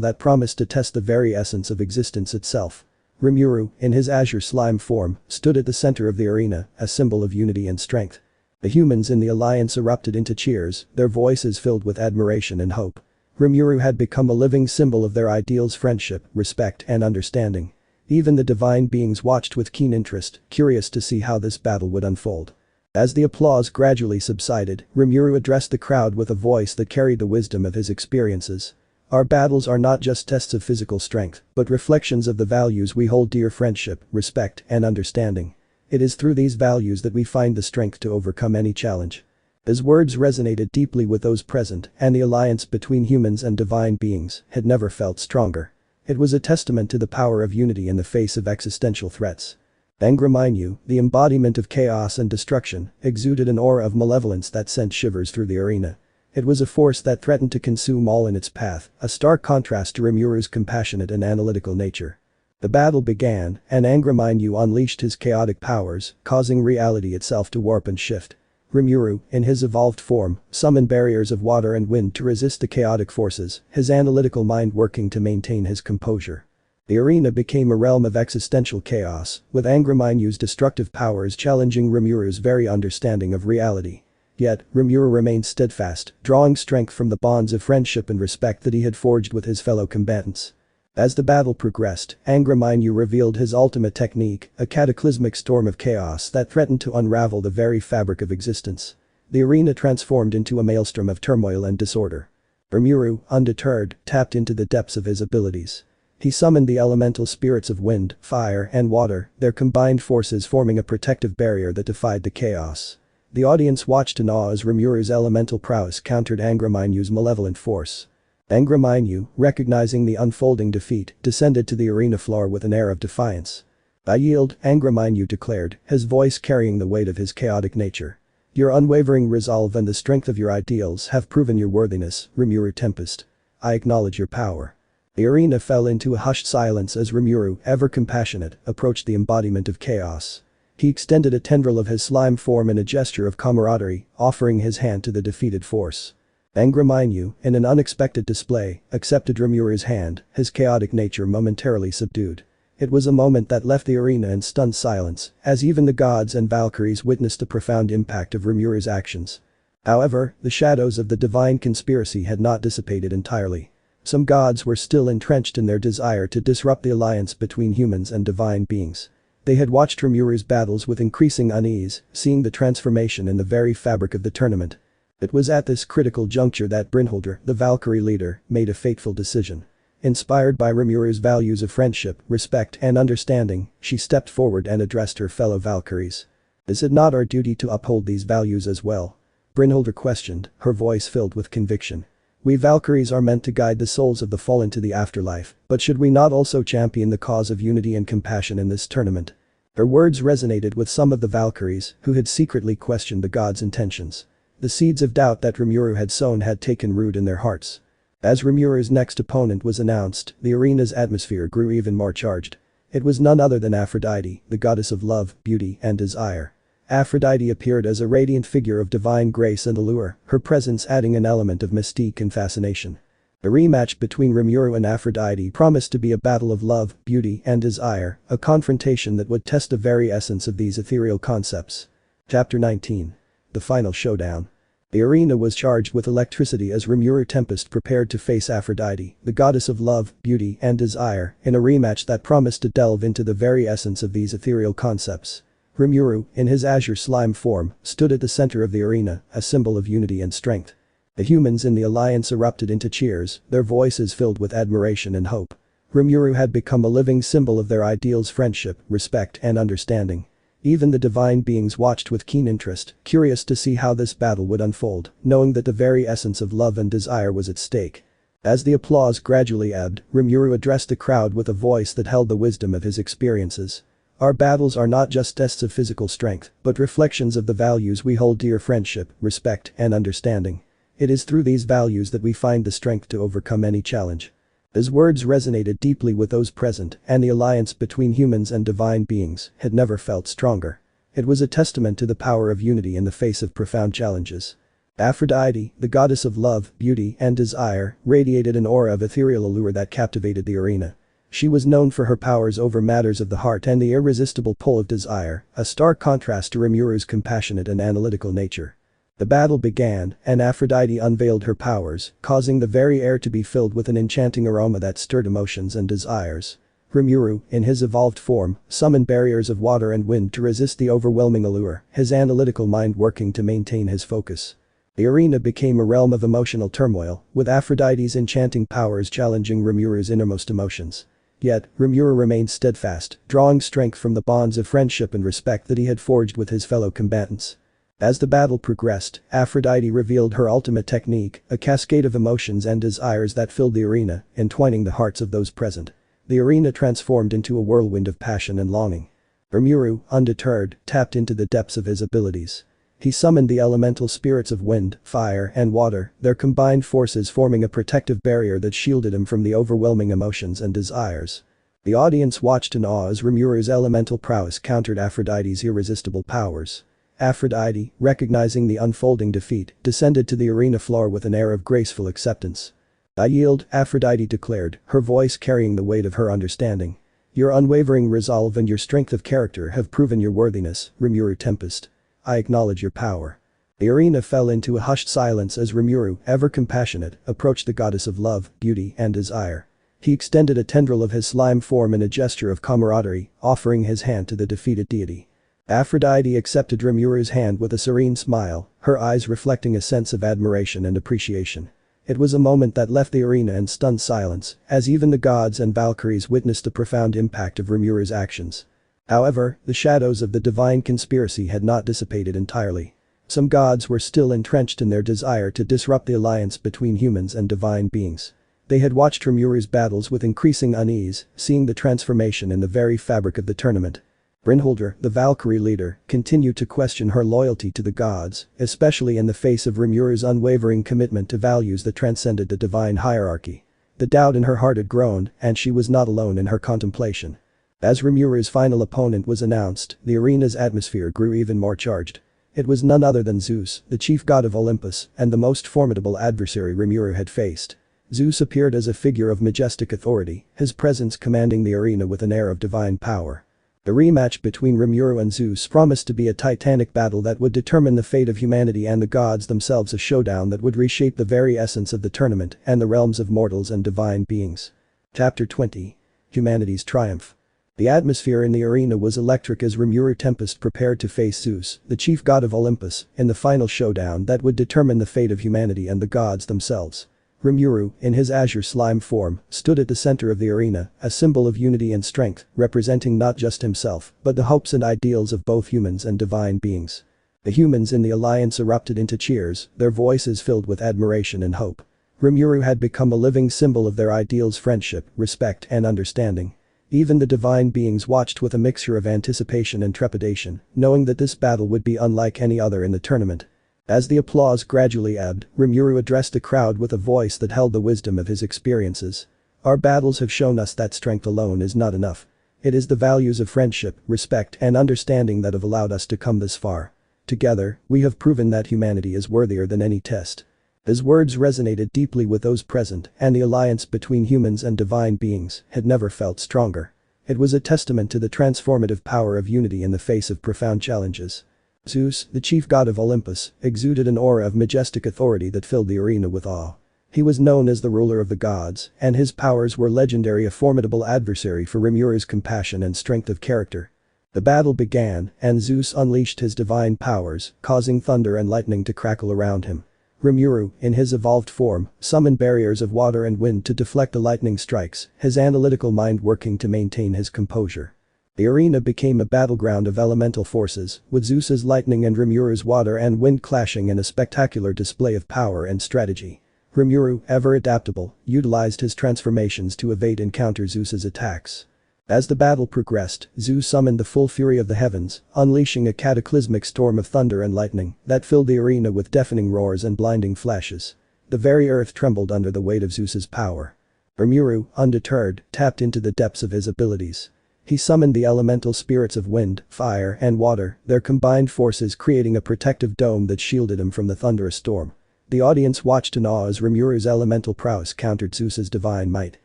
that promised to test the very essence of existence itself. Rimuru, in his azure slime form, stood at the center of the arena, a symbol of unity and strength. The humans in the alliance erupted into cheers, their voices filled with admiration and hope. Rimuru had become a living symbol of their ideals: friendship, respect and understanding. Even the divine beings watched with keen interest, curious to see how this battle would unfold. As the applause gradually subsided, Rimuru addressed the crowd with a voice that carried the wisdom of his experiences. Our battles are not just tests of physical strength, but reflections of the values we hold dear: friendship, respect and understanding. It is through these values that we find the strength to overcome any challenge. His words resonated deeply with those present, and the alliance between humans and divine beings had never felt stronger. It was a testament to the power of unity in the face of existential threats. Angraminyu, the embodiment of chaos and destruction, exuded an aura of malevolence that sent shivers through the arena. It was a force that threatened to consume all in its path, a stark contrast to Rimuru's compassionate and analytical nature. The battle began, and Angraminyu unleashed his chaotic powers, causing reality itself to warp and shift. Rimuru, in his evolved form, summoned barriers of water and wind to resist the chaotic forces, his analytical mind working to maintain his composure. The arena became a realm of existential chaos, with Angraminyu's destructive powers challenging Rimuru's very understanding of reality. Yet, Rimuru remained steadfast, drawing strength from the bonds of friendship and respect that he had forged with his fellow combatants. As the battle progressed, Angraminyu revealed his ultimate technique, a cataclysmic storm of chaos that threatened to unravel the very fabric of existence. The arena transformed into a maelstrom of turmoil and disorder. Rimuru, undeterred, tapped into the depths of his abilities. He summoned the elemental spirits of wind, fire and water, their combined forces forming a protective barrier that defied the chaos. The audience watched in awe as Rimuru's elemental prowess countered Angraminyu's malevolent force. Angraminyu, recognizing the unfolding defeat, descended to the arena floor with an air of defiance. "I yield," Angraminyu declared, his voice carrying the weight of his chaotic nature. "Your unwavering resolve and the strength of your ideals have proven your worthiness, Rimuru Tempest. I acknowledge your power." The arena fell into a hushed silence as Rimuru, ever compassionate, approached the embodiment of chaos. He extended a tendril of his slime form in a gesture of camaraderie, offering his hand to the defeated force. Angraminyu, in an unexpected display, accepted Rimuru's hand, his chaotic nature momentarily subdued. It was a moment that left the arena in stunned silence, as even the gods and Valkyries witnessed the profound impact of Rimuru's actions. However, the shadows of the divine conspiracy had not dissipated entirely. Some gods were still entrenched in their desire to disrupt the alliance between humans and divine beings. They had watched Rimuru's battles with increasing unease, seeing the transformation in the very fabric of the tournament. It was at this critical juncture that Brynhildr, the Valkyrie leader, made a fateful decision. Inspired by Rimuru's values of friendship, respect and understanding, she stepped forward and addressed her fellow Valkyries. "Is it not our duty to uphold these values as well?" Brynhildr questioned, her voice filled with conviction. "We Valkyries are meant to guide the souls of the fallen to the afterlife, but should we not also champion the cause of unity and compassion in this tournament?" Her words resonated with some of the Valkyries, who had secretly questioned the god's intentions. The seeds of doubt that Rimuru had sown had taken root in their hearts. As Rimuru's next opponent was announced, the arena's atmosphere grew even more charged. It was none other than Aphrodite, the goddess of love, beauty and desire. Aphrodite appeared as a radiant figure of divine grace and allure, her presence adding an element of mystique and fascination. The rematch between Rimuru and Aphrodite promised to be a battle of love, beauty and desire, a confrontation that would test the very essence of these ethereal concepts. Chapter 19. The Final Showdown. The arena was charged with electricity as Rimuru Tempest prepared to face Aphrodite, the goddess of love, beauty and desire, in a rematch that promised to delve into the very essence of these ethereal concepts. Rimuru, in his azure slime form, stood at the center of the arena, a symbol of unity and strength. The humans in the alliance erupted into cheers, their voices filled with admiration and hope. Rimuru had become a living symbol of their ideals: friendship, respect, and understanding. Even the divine beings watched with keen interest, curious to see how this battle would unfold, knowing that the very essence of love and desire was at stake. As the applause gradually ebbed, Rimuru addressed the crowd with a voice that held the wisdom of his experiences. Our battles are not just tests of physical strength, but reflections of the values we hold dear: friendship, respect, and understanding. It is through these values that we find the strength to overcome any challenge. His words resonated deeply with those present, and the alliance between humans and divine beings had never felt stronger. It was a testament to the power of unity in the face of profound challenges. Aphrodite, the goddess of love, beauty, and desire, radiated an aura of ethereal allure that captivated the arena. She was known for her powers over matters of the heart and the irresistible pull of desire, a stark contrast to Rimuru's compassionate and analytical nature. The battle began, and Aphrodite unveiled her powers, causing the very air to be filled with an enchanting aroma that stirred emotions and desires. Rimuru, in his evolved form, summoned barriers of water and wind to resist the overwhelming allure, his analytical mind working to maintain his focus. The arena became a realm of emotional turmoil, with Aphrodite's enchanting powers challenging Rimuru's innermost emotions. Yet, Rimuru remained steadfast, drawing strength from the bonds of friendship and respect that he had forged with his fellow combatants. As the battle progressed, Aphrodite revealed her ultimate technique, a cascade of emotions and desires that filled the arena, entwining the hearts of those present. The arena transformed into a whirlwind of passion and longing. Rimuru, undeterred, tapped into the depths of his abilities. He summoned the elemental spirits of wind, fire, and water, their combined forces forming a protective barrier that shielded him from the overwhelming emotions and desires. The audience watched in awe as Rimuru's elemental prowess countered Aphrodite's irresistible powers. Aphrodite, recognizing the unfolding defeat, descended to the arena floor with an air of graceful acceptance. "I yield," Aphrodite declared, her voice carrying the weight of her understanding. "Your unwavering resolve and your strength of character have proven your worthiness, Rimuru Tempest. I acknowledge your power." The arena fell into a hushed silence as Rimuru, ever compassionate, approached the goddess of love, beauty, and desire. He extended a tendril of his slime form in a gesture of camaraderie, offering his hand to the defeated deity. Aphrodite accepted Rimuru's hand with a serene smile, her eyes reflecting a sense of admiration and appreciation. It was a moment that left the arena in stunned silence, as even the gods and Valkyries witnessed the profound impact of Rimuru's actions. However, the shadows of the divine conspiracy had not dissipated entirely. Some gods were still entrenched in their desire to disrupt the alliance between humans and divine beings. They had watched Rimuru's battles with increasing unease, seeing the transformation in the very fabric of the tournament. Brynhildr, the Valkyrie leader, continued to question her loyalty to the gods, especially in the face of Rimuru's unwavering commitment to values that transcended the divine hierarchy. The doubt in her heart had grown, and she was not alone in her contemplation. As Rimuru's final opponent was announced, the arena's atmosphere grew even more charged. It was none other than Zeus, the chief god of Olympus, and the most formidable adversary Rimuru had faced. Zeus appeared as a figure of majestic authority, his presence commanding the arena with an air of divine power. The rematch between Rimuru and Zeus promised to be a titanic battle that would determine the fate of humanity and the gods themselves, a showdown that would reshape the very essence of the tournament and the realms of mortals and divine beings. Chapter 20. Humanity's Triumph. The atmosphere in the arena was electric as Rimuru Tempest prepared to face Zeus, the chief god of Olympus, in the final showdown that would determine the fate of humanity and the gods themselves. Rimuru, in his azure slime form, stood at the center of the arena, a symbol of unity and strength, representing not just himself, but the hopes and ideals of both humans and divine beings. The humans in the alliance erupted into cheers, their voices filled with admiration and hope. Rimuru had become a living symbol of their ideals: friendship, respect, and understanding. Even the divine beings watched with a mixture of anticipation and trepidation, knowing that this battle would be unlike any other in the tournament. As the applause gradually ebbed, Rimuru addressed the crowd with a voice that held the wisdom of his experiences. "Our battles have shown us that strength alone is not enough. It is the values of friendship, respect, and understanding that have allowed us to come this far. Together, we have proven that humanity is worthier than any test." His words resonated deeply with those present, and the alliance between humans and divine beings had never felt stronger. It was a testament to the transformative power of unity in the face of profound challenges. Zeus, the chief god of Olympus, exuded an aura of majestic authority that filled the arena with awe. He was known as the ruler of the gods, and his powers were legendary, a formidable adversary for Rimuru's compassion and strength of character. The battle began, and Zeus unleashed his divine powers, causing thunder and lightning to crackle around him. Rimuru, in his evolved form, summoned barriers of water and wind to deflect the lightning strikes, his analytical mind working to maintain his composure. The arena became a battleground of elemental forces, with Zeus's lightning and Rimuru's water and wind clashing in a spectacular display of power and strategy. Rimuru, ever adaptable, utilized his transformations to evade and counter Zeus's attacks. As the battle progressed, Zeus summoned the full fury of the heavens, unleashing a cataclysmic storm of thunder and lightning that filled the arena with deafening roars and blinding flashes. The very earth trembled under the weight of Zeus's power. Rimuru, undeterred, tapped into the depths of his abilities. He summoned the elemental spirits of wind, fire, and water, their combined forces creating a protective dome that shielded him from the thunderous storm. The audience watched in awe as Rimuru's elemental prowess countered Zeus's divine might.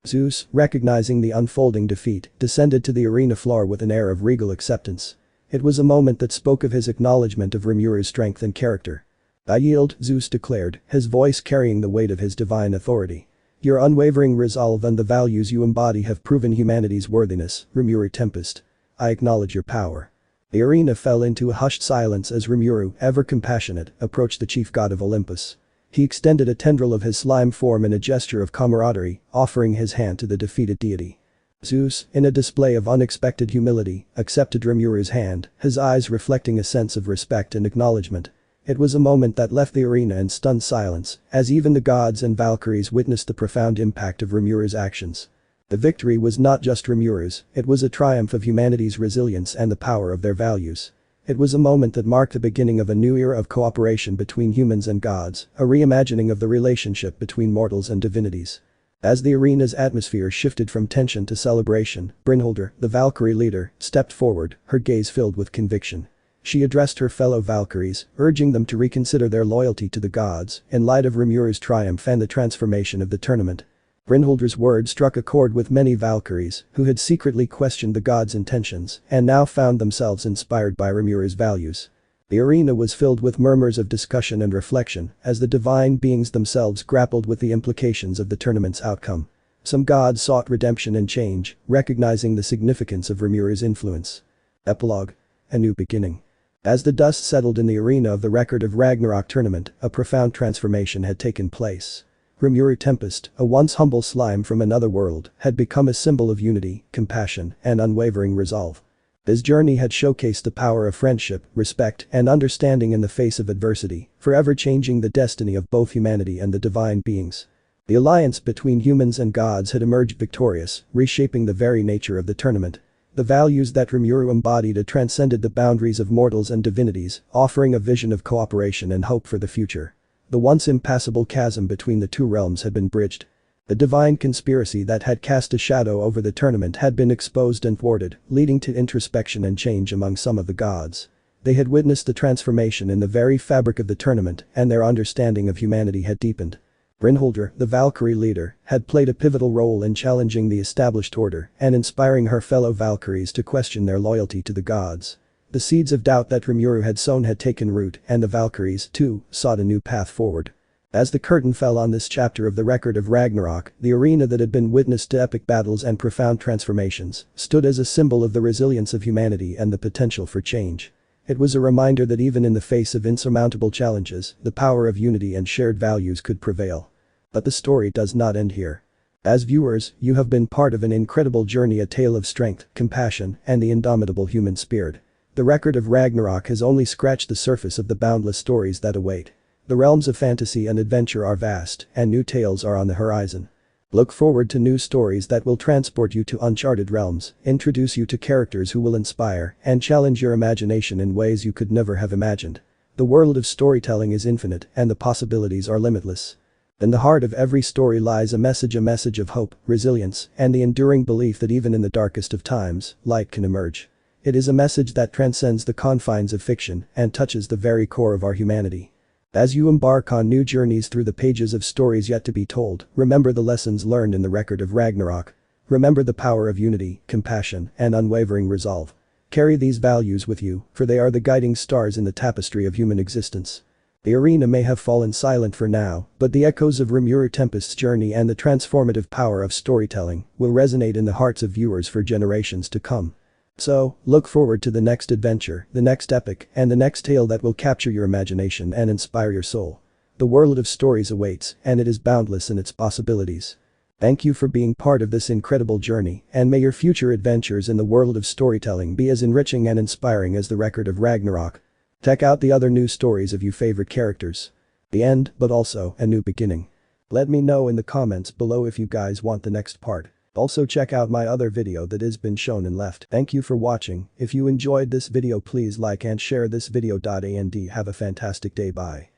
Zeus, recognizing the unfolding defeat, descended to the arena floor with an air of regal acceptance. It was a moment that spoke of his acknowledgement of Rimuru's strength and character. "I yield," Zeus declared, his voice carrying the weight of his divine authority. "Your unwavering resolve and the values you embody have proven humanity's worthiness, Rimuru Tempest. I acknowledge your power." The arena fell into a hushed silence as Rimuru, ever compassionate, approached the chief god of Olympus. He extended a tendril of his slime form in a gesture of camaraderie, offering his hand to the defeated deity. Zeus, in a display of unexpected humility, accepted Rimuru's hand, his eyes reflecting a sense of respect and acknowledgement. It was a moment that left the arena in stunned silence, as even the gods and Valkyries witnessed the profound impact of Rimuru's actions. The victory was not just Rimuru's, it was a triumph of humanity's resilience and the power of their values. It was a moment that marked the beginning of a new era of cooperation between humans and gods, a reimagining of the relationship between mortals and divinities. As the arena's atmosphere shifted from tension to celebration, Brynhildr, the Valkyrie leader, stepped forward, her gaze filled with conviction. She addressed her fellow Valkyries, urging them to reconsider their loyalty to the gods in light of Rimuru's triumph and the transformation of the tournament. Brynhildr's words struck a chord with many Valkyries who had secretly questioned the gods' intentions and now found themselves inspired by Rimuru's values. The arena was filled with murmurs of discussion and reflection as the divine beings themselves grappled with the implications of the tournament's outcome. Some gods sought redemption and change, recognizing the significance of Rimuru's influence. Epilogue. A new beginning. As the dust settled in the arena of the Record of Ragnarok tournament, a profound transformation had taken place. Rimuru Tempest, a once humble slime from another world, had become a symbol of unity, compassion, and unwavering resolve. His journey had showcased the power of friendship, respect, and understanding in the face of adversity, forever changing the destiny of both humanity and the divine beings. The alliance between humans and gods had emerged victorious, reshaping the very nature of the tournament. The values that Rimuru embodied had transcended the boundaries of mortals and divinities, offering a vision of cooperation and hope for the future. The once impassable chasm between the two realms had been bridged. The divine conspiracy that had cast a shadow over the tournament had been exposed and thwarted, leading to introspection and change among some of the gods. They had witnessed the transformation in the very fabric of the tournament, and their understanding of humanity had deepened. Brynhildr, the Valkyrie leader, had played a pivotal role in challenging the established order and inspiring her fellow Valkyries to question their loyalty to the gods. The seeds of doubt that Rimuru had sown had taken root, and the Valkyries, too, sought a new path forward. As the curtain fell on this chapter of the Record of Ragnarok, the arena that had been witness to epic battles and profound transformations stood as a symbol of the resilience of humanity and the potential for change. It was a reminder that even in the face of insurmountable challenges, the power of unity and shared values could prevail. But the story does not end here. As viewers, you have been part of an incredible journey, a tale of strength, compassion, and the indomitable human spirit. The Record of Ragnarok has only scratched the surface of the boundless stories that await. The realms of fantasy and adventure are vast, and new tales are on the horizon. Look forward to new stories that will transport you to uncharted realms, introduce you to characters who will inspire, and challenge your imagination in ways you could never have imagined. The world of storytelling is infinite, and the possibilities are limitless. In the heart of every story lies a message of hope, resilience, and the enduring belief that even in the darkest of times, light can emerge. It is a message that transcends the confines of fiction and touches the very core of our humanity. As you embark on new journeys through the pages of stories yet to be told, remember the lessons learned in the Record of Ragnarok. Remember the power of unity, compassion, and unwavering resolve. Carry these values with you, for they are the guiding stars in the tapestry of human existence. The arena may have fallen silent for now, but the echoes of Rimuru Tempest's journey and the transformative power of storytelling will resonate in the hearts of viewers for generations to come. So, look forward to the next adventure, the next epic, and the next tale that will capture your imagination and inspire your soul. The world of stories awaits, and it is boundless in its possibilities. Thank you for being part of this incredible journey, and may your future adventures in the world of storytelling be as enriching and inspiring as the record of Ragnarok. Check out the other new stories of your favorite characters. The end, but also a new beginning. Let me know in the comments below if you guys want the next part. Also check out my other video that has been shown and left. Thank you for watching. If you enjoyed this video, please like and share this video. And have a fantastic day. Bye.